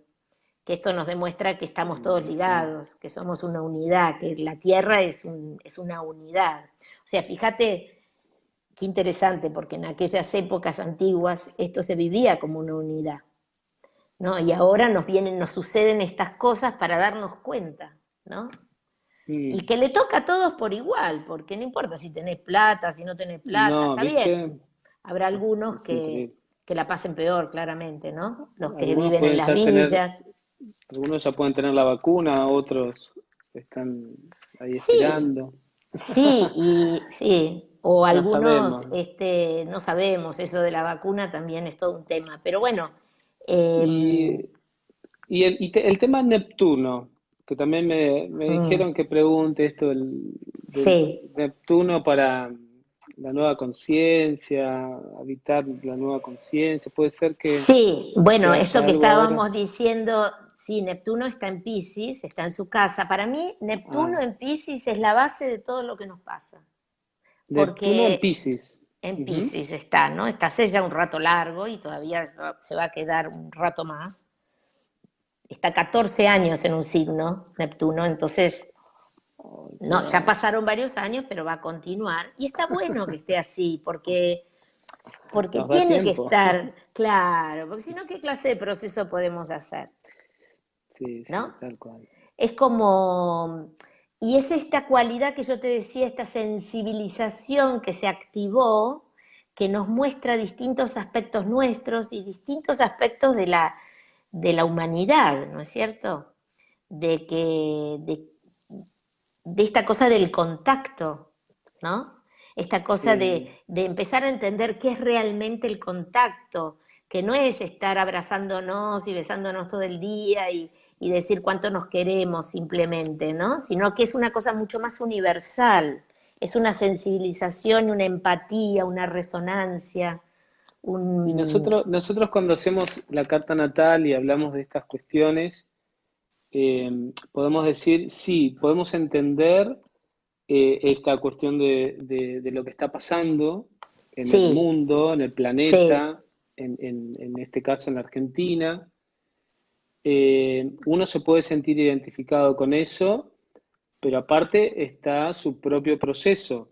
que esto nos demuestra que estamos todos Sí, ligados, que somos una unidad, que la Tierra es una unidad. O sea, fíjate qué interesante, porque en aquellas épocas antiguas esto se vivía como una unidad, ¿no? Y ahora nos suceden estas cosas para darnos cuenta, ¿no? Y mm, que le toca a todos por igual, porque no importa si tenés plata, si no tenés plata, no, está bien. viste, Habrá algunos es increíble. que la pasen peor, claramente, ¿no? Los que Algunos viven en pueden las ya tener, villas. algunos ya pueden tener la vacuna, otros están ahí Sí, esperando. sí, y sí. O Ya algunos, sabemos. no sabemos, eso de la vacuna también es todo un tema. Pero bueno, Y, eh, el tema Neptuno, que también me mm, dijeron que pregunte esto del sí, Neptuno para la nueva conciencia, habitar la nueva conciencia. Puede ser sí, que bueno, esto haya que algo ahora. estábamos diciendo, sí, Neptuno está en Piscis, está en su casa. Para mí, Ah, Neptuno en Piscis es la base de todo lo que nos pasa, Neptuno en porque Piscis. en Ujú. Piscis está, ¿no? Está hace ya un rato largo y todavía se va a quedar un rato más. Está 14 años en un signo, Neptuno, entonces, Ay, qué no, ya bárbaro. pasaron varios años, pero va a continuar. Y está bueno que esté así, porque Nos da tiene que tiempo. estar claro, porque si no, ¿qué clase de proceso podemos hacer? Sí, sí, ¿No? tal cual. Es como, y es esta cualidad que yo te decía, esta sensibilización que se activó, que nos muestra distintos aspectos nuestros y distintos aspectos de la humanidad, ¿no es cierto? De que, de esta cosa del contacto, ¿no? Esta cosa de, Sí, de empezar a entender qué es realmente el contacto, que no es estar abrazándonos y besándonos todo el día y decir cuánto nos queremos simplemente, ¿no? Sino que es una cosa mucho más universal, es una sensibilización, una empatía, una resonancia, y un... nosotros cuando hacemos la carta natal y hablamos de estas cuestiones, podemos decir, sí, podemos entender esta cuestión de lo que está pasando en el Sí, mundo, en el sí, planeta, en este caso en la Argentina, uno se puede sentir identificado con eso, pero aparte está su propio proceso,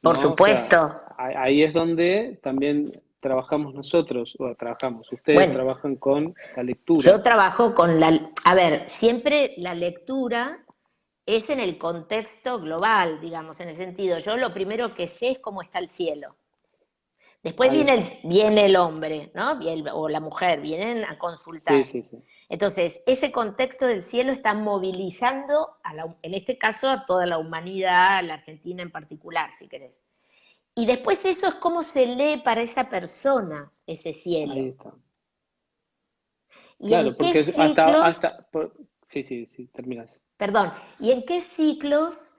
Por ¿no? O sea, supuesto. ahí es donde también trabajamos nosotros, o trabajamos, ustedes Bueno, trabajan con la yo lectura. trabajo con a ver, siempre la lectura es en el contexto global, digamos, en el sentido, yo lo primero que sé es cómo está el cielo. Después Ahí está. viene el hombre, ¿no? O la mujer, vienen a Sí, consultar. sí, sí. Entonces, ese contexto del cielo está movilizando, en este caso, a toda la humanidad, a la Argentina en particular, si querés. Y después eso es cómo se lee para esa persona ese Ahí cielo. está. Y Claro, en qué porque ciclos, sí, sí, sí, terminas. perdón, y en qué ciclos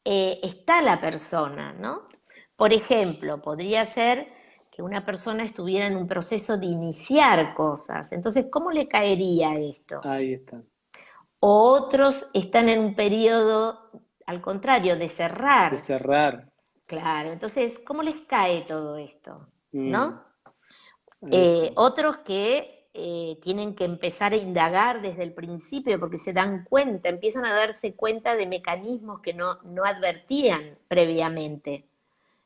está la persona, ¿no? Por ejemplo, podría ser que una persona estuviera en un proceso de iniciar cosas. Entonces, ¿cómo le caería esto? Ahí está. O otros están en un periodo, al contrario, de De cerrar. cerrar. Claro, entonces, ¿cómo les cae todo esto? Mm, ¿No? ahí está. Otros que tienen que empezar a indagar desde el principio porque se dan cuenta, empiezan a darse cuenta de mecanismos que no advertían previamente,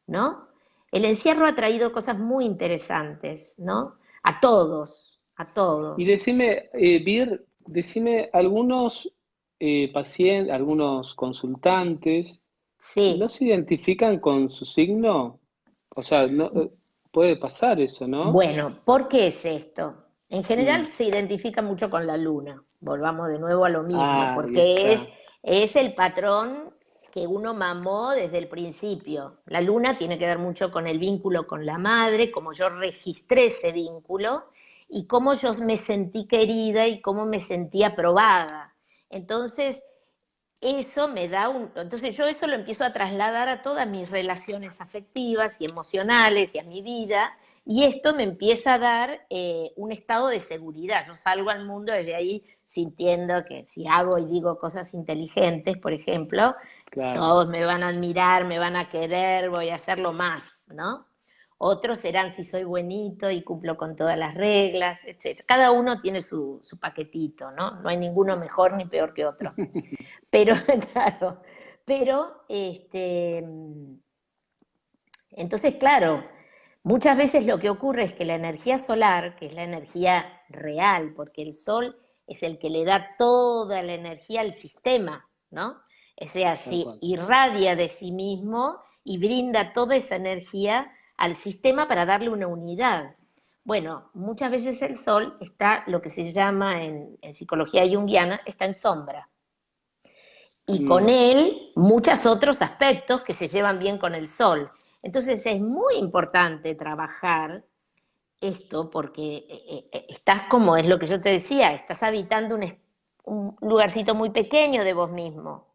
¿no? El encierro ha traído cosas muy interesantes, ¿no? A Y todos. decime, Vir, decime, algunos pacientes, algunos consultantes, ¿no Sí. se identifican con su signo? O sea, no, puede pasar eso, ¿no? Bueno, ¿por qué es esto? En general Mm. se identifica mucho con la luna. Volvamos de nuevo a lo mismo, Ah, ahí porque está. es el patrón que uno mamó desde el principio. La luna tiene que ver mucho con el vínculo con la madre, cómo yo registré ese vínculo y cómo yo me sentí querida y cómo me sentí aprobada. Entonces, eso me da entonces yo eso lo empiezo a trasladar a todas mis relaciones afectivas y emocionales y a mi vida, y esto me empieza a dar un estado de seguridad. Yo salgo al mundo desde ahí sintiendo que si hago y digo cosas inteligentes, por ejemplo, Claro. todos me van a admirar, me van a querer, voy a hacerlo más, ¿no? Otros serán si soy buenito y cumplo con todas las reglas, etc. Cada uno tiene su paquetito, ¿no? No hay ninguno mejor ni peor que otro. Pero, claro, pero, entonces, claro, muchas veces lo que ocurre es que la energía solar, que es la energía real, porque el sol es el que le da toda la energía al sistema, ¿no? O sea, Tal si cual. irradia de sí mismo y brinda toda esa energía al sistema para darle una unidad. Bueno, muchas veces el sol está, lo que se llama en psicología junguiana, está en sombra y con Mm, él muchos otros aspectos que se llevan bien con el sol. Entonces es muy importante trabajar esto porque estás como es lo que yo te decía, estás habitando un lugarcito muy pequeño de vos mismo.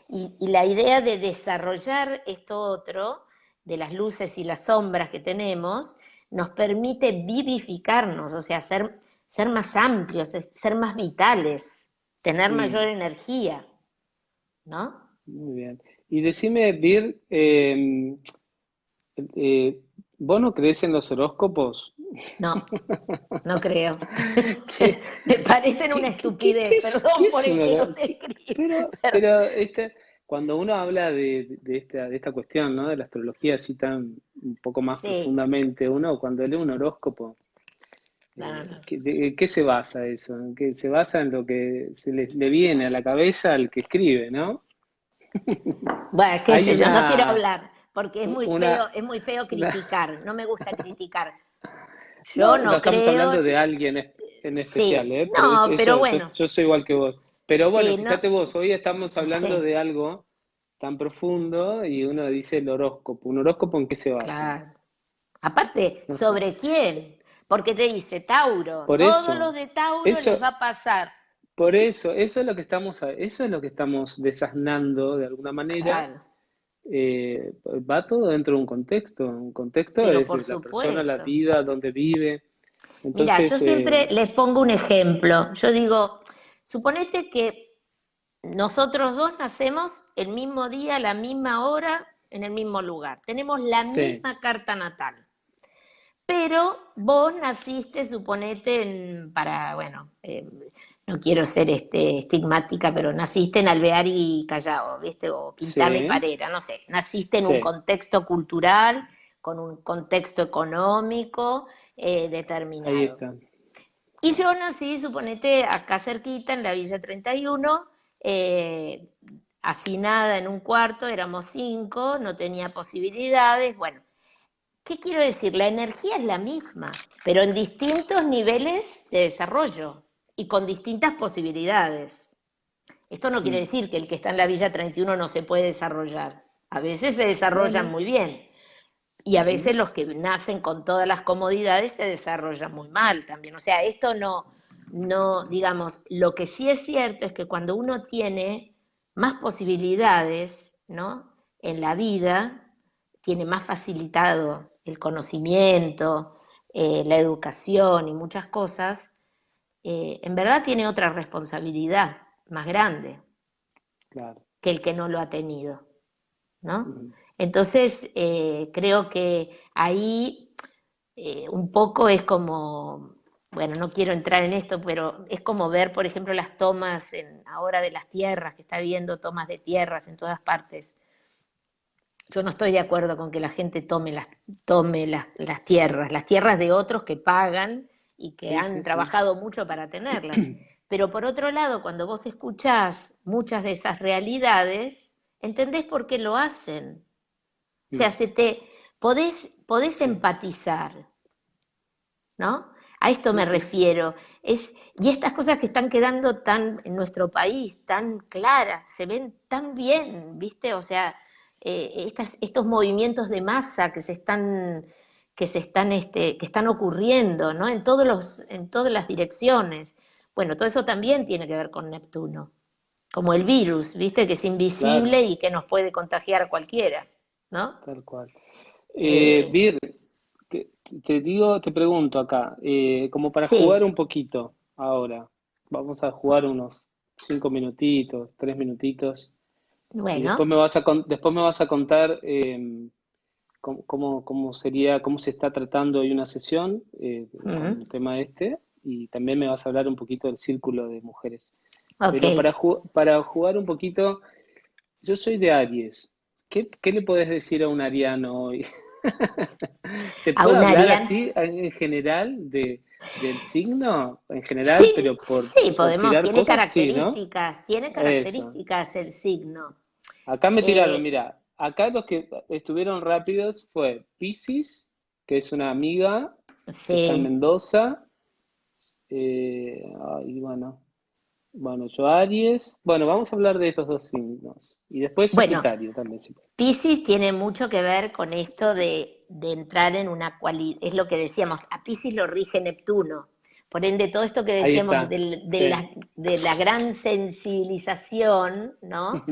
Y la idea de desarrollar esto otro, de las luces y las sombras que tenemos, nos permite vivificarnos, o sea, ser más amplios, ser más vitales, tener mayor mm, energía, ¿no? muy bien. Y decime, Vir, eh, ¿vos no crees en los horóscopos? No, no creo. ¿Qué, Me parecen una qué estupidez, qué perdón por es el un que no se horóscopo? escribe. Pero cuando uno habla de esta cuestión, ¿no? De la astrología así tan un poco más Sí, profundamente, uno cuando lee un horóscopo, no, no. ¿en qué se basa eso? ¿En qué se basa en lo que le viene a la cabeza al que escribe, ¿no? Bueno, qué Hay sé yo, no quiero hablar, porque una, es muy feo una, criticar, no me gusta criticar. Yo no, no no estamos creo, hablando de alguien en especial, sí, ¿eh? Pero no, pero bueno, yo soy igual que vos. Pero bueno, sí, no, fíjate vos, hoy estamos hablando sí, de algo tan profundo y uno dice el horóscopo. ¿Un horóscopo en qué se basa? claro. Aparte, No sé. ¿sobre quién? Porque te dice Tauro, Por todos los eso, de Tauro les eso, va a pasar. eso es lo que eso es lo que estamos desasnando de alguna manera. Claro, Va todo dentro de un contexto. Un contexto pero es por la persona, la supuesto. vida, donde vive. Mira, yo Entonces, siempre les pongo un ejemplo. Yo digo, suponete que nosotros dos nacemos el mismo día, a la misma hora, en el mismo lugar. Tenemos la sí, misma carta natal. pero vos naciste, suponete, bueno, no quiero ser estigmática, pero naciste en Alvear y Callao, ¿viste? O Quintana y Sí, Parera, no sé. Naciste en un sí, contexto cultural, con un contexto económico ahí determinado. está. Y yo nací, suponete, acá cerquita, en la Villa 31, eh, hacinada en un cuarto, éramos 5, no tenía posibilidades. Bueno, ¿qué quiero decir? La energía es la misma, pero en distintos niveles de desarrollo y con distintas posibilidades. Esto no quiere Mm. decir que el que está en la Villa 31 no se puede desarrollar. A veces se No, desarrollan no. muy bien y a veces Ujú. los que nacen con todas las comodidades se desarrollan muy mal también. O sea, esto no, digamos, lo que sí es cierto es que cuando uno tiene más posibilidades, ¿no? En la vida, tiene más facilitado el conocimiento, la educación y muchas cosas, en verdad tiene otra responsabilidad más grande Claro. que el que no lo ha tenido, ¿no? Ujú. Entonces, creo que ahí un poco es como, bueno, no quiero entrar en esto, pero es como ver, por ejemplo, las tomas ahora de las tierras, que está habiendo tomas de tierras en todas partes. Yo no estoy de acuerdo con que la gente tome las tierras de otros que pagan y que Sí, han sí, sí. trabajado mucho para tenerlas. Pero por otro lado, cuando vos escuchás muchas de esas realidades, entendés por qué lo hacen. O Mm. sea, podés Sí. empatizar, ¿no? A esto Sí, me sí. refiero. Y estas cosas que están quedando tan en nuestro país, tan claras, se ven tan bien, ¿viste? O sea, estos movimientos de masa que están ocurriendo, ¿no? En todas las direcciones. Bueno, todo eso también tiene que ver con Neptuno, como el virus, ¿viste? Que es invisible Claro, y que nos puede contagiar a cualquiera, ¿no? tal cual. Eh, Vir, te, te pregunto acá, como para jugar sí, un poquito ahora, vamos a jugar unos 5 minutitos, 3 minutitos, y después bueno, después me vas a contar cómo sería, cómo se está tratando hoy una sesión con mm, el tema este, y también me vas a hablar un poquito del círculo de mujeres. ok. Pero para jugar un poquito, yo soy de Aries. ¿Qué le podés decir a un ariano hoy? ¿Se A puede un hablar Ariane. así en general del signo? En general, Sí, pero sí, por podemos, tirar cosas, sí, ¿no? tiene Eso. características el signo. Acá me tiraron, Eh, mira, acá los que estuvieron rápidos fue Piscis, que es una amiga que está en sí, Mendoza, y bueno, yo Aries. Bueno, vamos a hablar de estos dos signos. Y después bueno, Sagitario también, sí. Piscis tiene mucho que ver con esto de entrar en una cualidad, es lo que decíamos, a Piscis lo rige Neptuno. Por ende, todo esto que Ahí decíamos está. Sí. de la gran sensibilización, ¿no?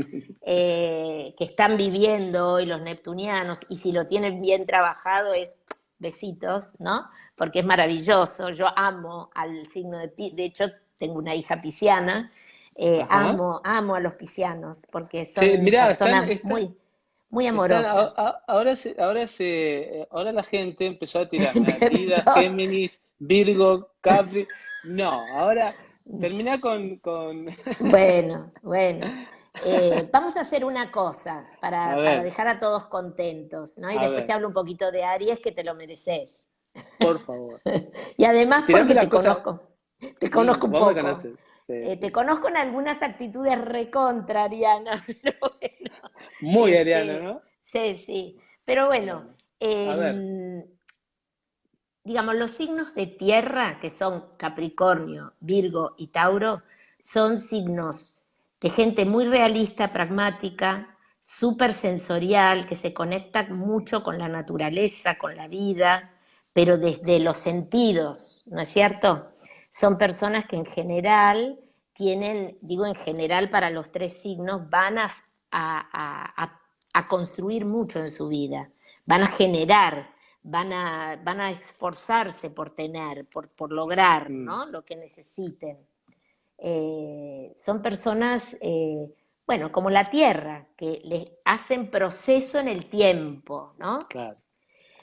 Que están viviendo hoy los neptunianos, y si lo tienen bien trabajado es besitos, ¿no? Porque es maravilloso. Yo amo al signo de hecho, tengo una hija pisciana, Ajá. amo a los piscianos, porque Che, son mirá, personas muy amorosas. ahora la gente empezó a tirarme a De Libra, todo. Géminis, Virgo, Capri. No, ahora termina con... Bueno. Vamos a hacer una cosa A para ver, dejar a todos contentos, ¿no? Y a después te ver, hablo un poquito de Aries, que te lo mereces. por favor. Y además Tirame porque las cosas. te conozco un Vos me poco. conoces. Sí, Te sí. conozco en algunas actitudes recontrarianas, pero bueno, Muy ariano, ¿no? sí, sí. Pero bueno, Bueno, a ver. eh, digamos, los signos de tierra, que son Capricornio, Virgo y Tauro, son signos de gente muy realista, pragmática, súper sensorial, que se conecta mucho con la naturaleza, con la vida, pero desde los sentidos, ¿no es cierto? Son personas que en general tienen, digo en general para los tres signos, a construir mucho en su vida, van a generar, van a esforzarse por tener, por lograr, Mm, ¿no? Lo que necesiten. Son personas, bueno, como la Tierra, que les hacen proceso en el tiempo, ¿no? claro.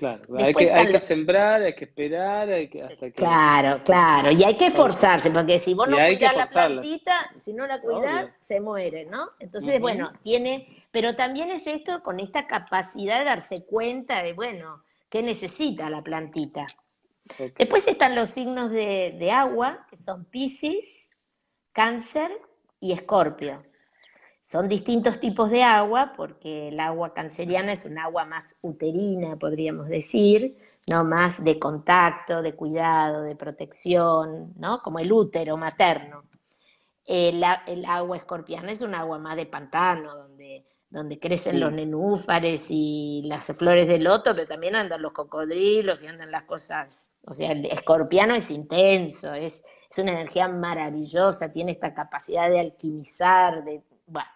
Claro, Después hay están que los... sembrar, hay que esperar, hasta que... Claro, claro, y hay que esforzarse, porque si vos Y no hay que cuidás la forzarlas, plantita, si no la cuidás, obvio. se muere, ¿no? Entonces, Ujú. bueno, pero también es esto con esta capacidad de darse cuenta de, bueno, qué necesita la plantita. Ok. Después están los signos de agua, que son Piscis, Cáncer y Escorpio. Son distintos tipos de agua, porque el agua canceriana es un agua más uterina, podríamos decir, ¿no? Más de contacto, de cuidado, de protección, ¿no? Como el útero materno. El agua escorpiana es un agua más de pantano, donde crecen los Mm, nenúfares y las flores de loto, pero también andan los cocodrilos y andan las cosas. O sea, el escorpiano es intenso, es una energía maravillosa, tiene esta capacidad de alquimizar, bueno,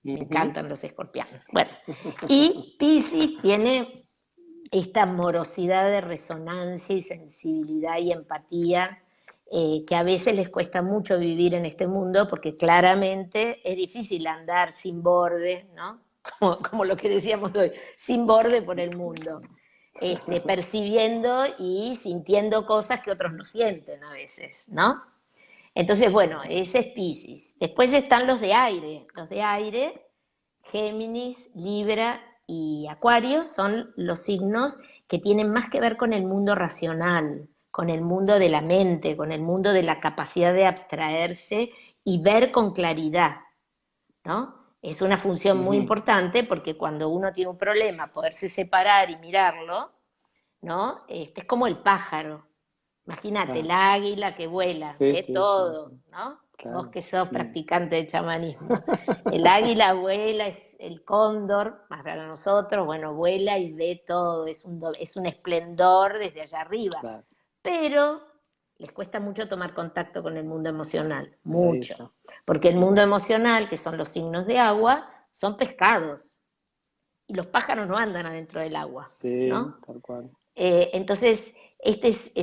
me ujú. encantan los escorpianos. Bueno, y Piscis tiene esta morosidad de resonancia y sensibilidad y empatía que a veces les cuesta mucho vivir en este mundo porque claramente es difícil andar sin borde, ¿no? Como lo que decíamos hoy, sin borde por el mundo, percibiendo y sintiendo cosas que otros no sienten a veces, ¿no? Entonces, bueno, ese es Piscis. Después están los de aire, Géminis, Libra y Acuario son los signos que tienen más que ver con el mundo racional, con el mundo de la mente, con el mundo de la capacidad de abstraerse y ver con claridad, ¿no? Es una función muy Ujú. importante porque cuando uno tiene un problema, poderse separar y mirarlo, ¿no? Es como el pájaro. Imagínate, el Claro. águila que vuela, Sí, ve sí, sí, todo, sí. ¿no? Vos Claro. que sos Mm. practicante de chamanismo. El águila vuela, es el cóndor, más para nosotros, bueno, vuela y ve todo, es un esplendor desde allá arriba. Claro. Pero les cuesta mucho tomar contacto con el mundo emocional, Ahí mucho. está. Porque el mundo emocional, que son los signos de agua, son pescados. Y los pájaros no andan adentro del agua, Sí, ¿no? tal cual. Entonces,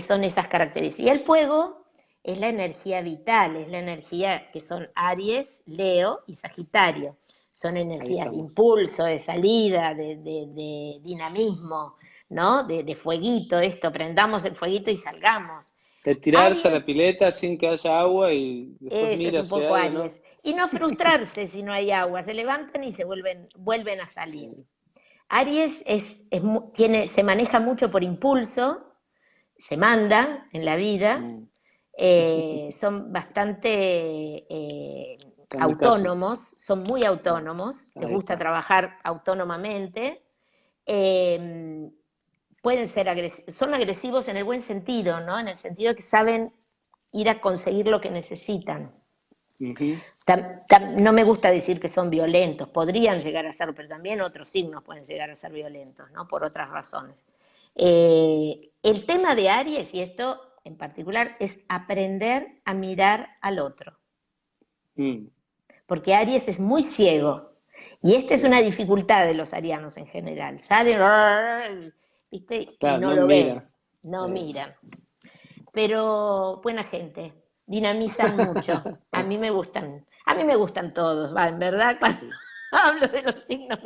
son esas características. Y el fuego es la energía vital, es la energía que son Aries, Leo y Sagitario. Son Ahí energías de estamos. impulso, de salida, de dinamismo, ¿no? De fueguito, esto, prendamos el fueguito y salgamos. De tirarse a la Aries, pileta sin que haya agua y después ese es mira un si poco hay o no. Aries. Y no frustrarse si no hay agua, se levantan y vuelven a salir. Sí. Aries se maneja mucho por impulso, se manda en la vida, Mm. son bastante Kamikaze. autónomos, son muy Mm. autónomos, les Ahí gusta está. trabajar autónomamente, eh, pueden ser son agresivos en el buen sentido, ¿no? En el sentido que saben ir a conseguir lo que necesitan. Ujú. No me gusta decir que son violentos, podrían llegar a ser, pero también otros signos pueden llegar a ser violentos, ¿no? Por otras razones. El tema de Aries, y esto en particular, es aprender a mirar al otro, Mm. porque Aries es muy ciego, y esta es una Sí. dificultad de los arianos en general. Salen, ¿viste? Y Claro, no no lo ven, mira. no Es. miran. Pero buena gente, dinamizan mucho. A mí me gustan todos, va, en verdad, cuando Sí. hablo de los signos,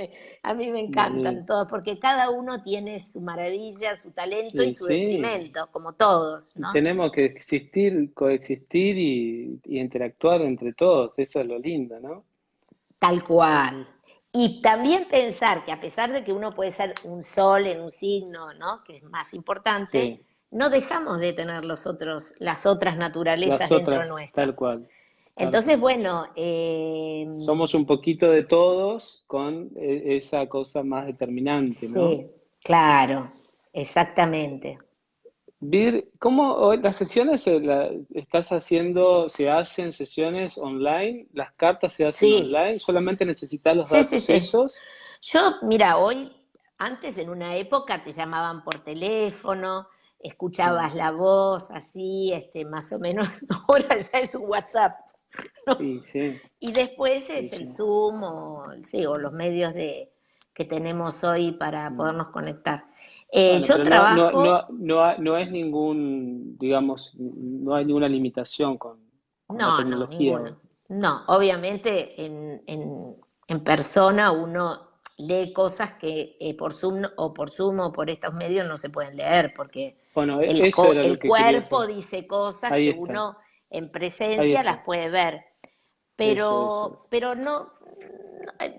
a mí me encantan Buenísimo. todos, porque cada uno tiene su maravilla, su talento y Y su sí, detrimento, como todos, y ¿no? tenemos que existir, coexistir y interactuar entre todos, eso es lo lindo, ¿no? Tal cual. Y también pensar que a pesar de que uno puede ser un sol en un signo, ¿no? Que es más importante, Sí, no dejamos de tener las otras naturalezas las dentro otras, nuestro. tal cual, tal Entonces, cual. bueno, Somos un poquito de todos con esa cosa más determinante, ¿no? sí, claro, exactamente. Vir, ¿cómo hoy las sesiones estás haciendo, se hacen sesiones online? ¿Las cartas se hacen Sí, online? ¿Solamente necesitas los sí, sí, datos sí. esos? Yo, mira, antes en una época te llamaban por teléfono, Mm. escuchabas la voz así, más o menos, ahora ya es un WhatsApp, ¿no? Y sí, Y después y es el sí. Zoom sí, o los medios que tenemos hoy para Mm. podernos conectar. Bueno, Yo pero trabajo, no es ningún, digamos, no hay ninguna limitación con la no, no, tecnología ninguna. hoy. No, obviamente en persona uno, lee cosas que por Zoom o por estos medios no se pueden leer, porque Bueno, eso era lo el que quería cuerpo saber. dice cosas Ahí que está, uno en ahí presencia las está. puede ver, Eso. pero no,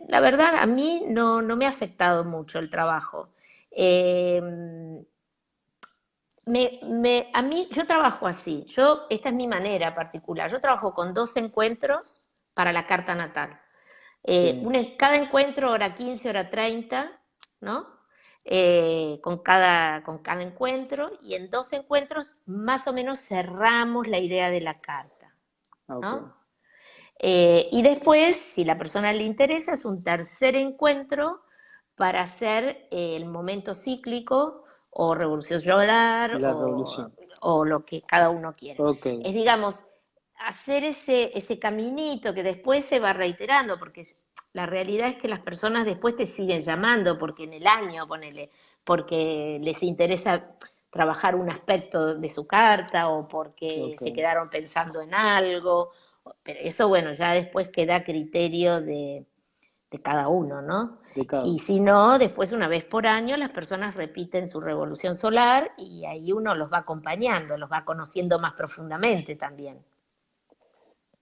la verdad a mí no me ha afectado mucho el trabajo. Eh, a mí, yo trabajo así, esta es mi manera particular, yo trabajo con 2 encuentros para la carta natal. Sí, Cada encuentro, hora 15, hora 30, ¿no? Con cada encuentro, y en 2 encuentros más o menos cerramos la idea de la carta, ok. ¿no? Y después, si la persona le interesa, es un tercer encuentro para hacer el momento cíclico o revolución solar La revolución. o lo que cada uno quiere. Ok, Es, digamos, hacer ese caminito que después se va reiterando, porque la realidad es que las personas después te siguen llamando, porque en el año, ponele, porque les interesa trabajar un aspecto de su carta o porque ok. se quedaron pensando en algo, pero eso, bueno, ya después queda a criterio de cada uno, ¿no? De cada Y uno. si no, después una vez por año las personas repiten su revolución solar y ahí uno los va acompañando, los va conociendo más profundamente también.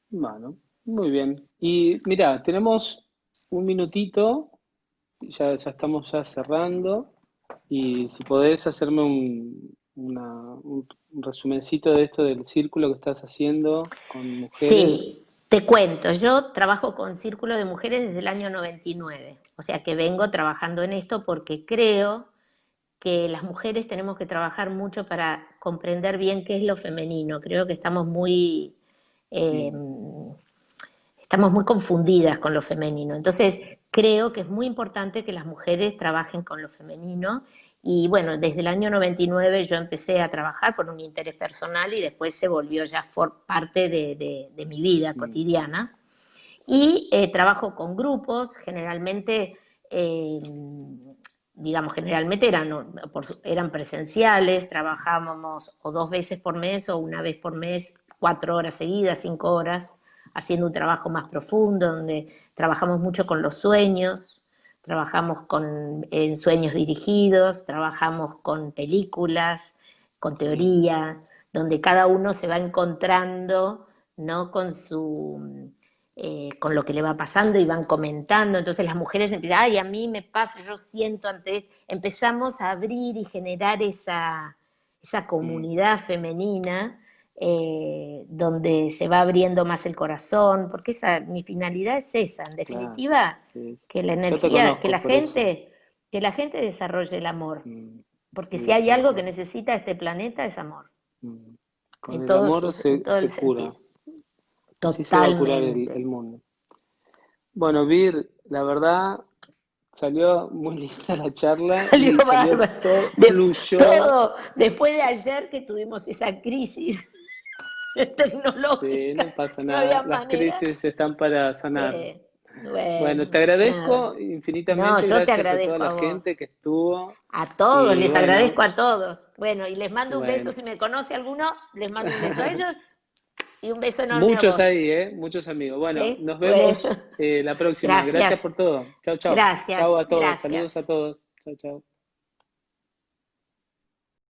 Bueno, muy bien. Y mira, tenemos un minutito, ya estamos ya cerrando. Y si podés hacerme un resumencito de esto del círculo que estás haciendo con mujeres. Sí, te cuento, yo trabajo con Círculo de Mujeres desde el año 99, o sea que vengo trabajando en esto porque creo que las mujeres tenemos que trabajar mucho para comprender bien qué es lo femenino. Creo que eh, Mm, estamos muy confundidas con lo femenino. Entonces, creo que es muy importante que las mujeres trabajen con lo femenino. Y bueno, desde el año 99 yo empecé a trabajar por un interés personal y después se volvió ya parte de mi vida mm, cotidiana. Y trabajo con grupos, generalmente, digamos, generalmente eran presenciales, trabajábamos o 2 veces por mes o una vez por mes, 4 horas seguidas, 5 horas, haciendo un trabajo más profundo, donde trabajamos mucho con los sueños, trabajamos en sueños dirigidos, trabajamos con películas, con sí, teoría, donde cada uno se va encontrando, ¿no? Con lo que le va pasando y van comentando. Entonces las mujeres empiezan, ay, a mí me pasa, yo siento antes. Empezamos a abrir y generar esa mm, comunidad femenina donde se va abriendo más el corazón, porque mi finalidad es esa, en claro. definitiva, Sí. que la Yo te energía, conozco por eso. que la gente desarrolle el amor, Mm, porque si sí, hay tal algo que cual. necesita este planeta es amor, Mm. Con el amor en todo el se cura. sentido. Así se va a curar el Totalmente. mundo. Bueno, Vir, la verdad salió muy linda la charla Salió y salió bárbaro. todo, De, fluyó. todo, después de ayer que tuvimos esa crisis Sí, no tecnológica, pasa no había nada. Las manera. crisis están para sanar. Sí, Bueno, te bueno, nada. agradezco No, infinitamente. yo te Gracias a toda agradezco la a gente que vos. estuvo. A todos, Y les bueno, agradezco a todos. Bueno, y les mando un beso, bueno. si me conoce alguno, les mando un beso a ellos y un beso enorme a Muchos vos. ahí, ¿eh? Muchos amigos. Bueno, ¿Sí? nos Bueno, vemos la próxima. gracias, Gracias por todo. Chao, chao. gracias, Chao a todos. Saludos gracias. a todos. Chao, chao.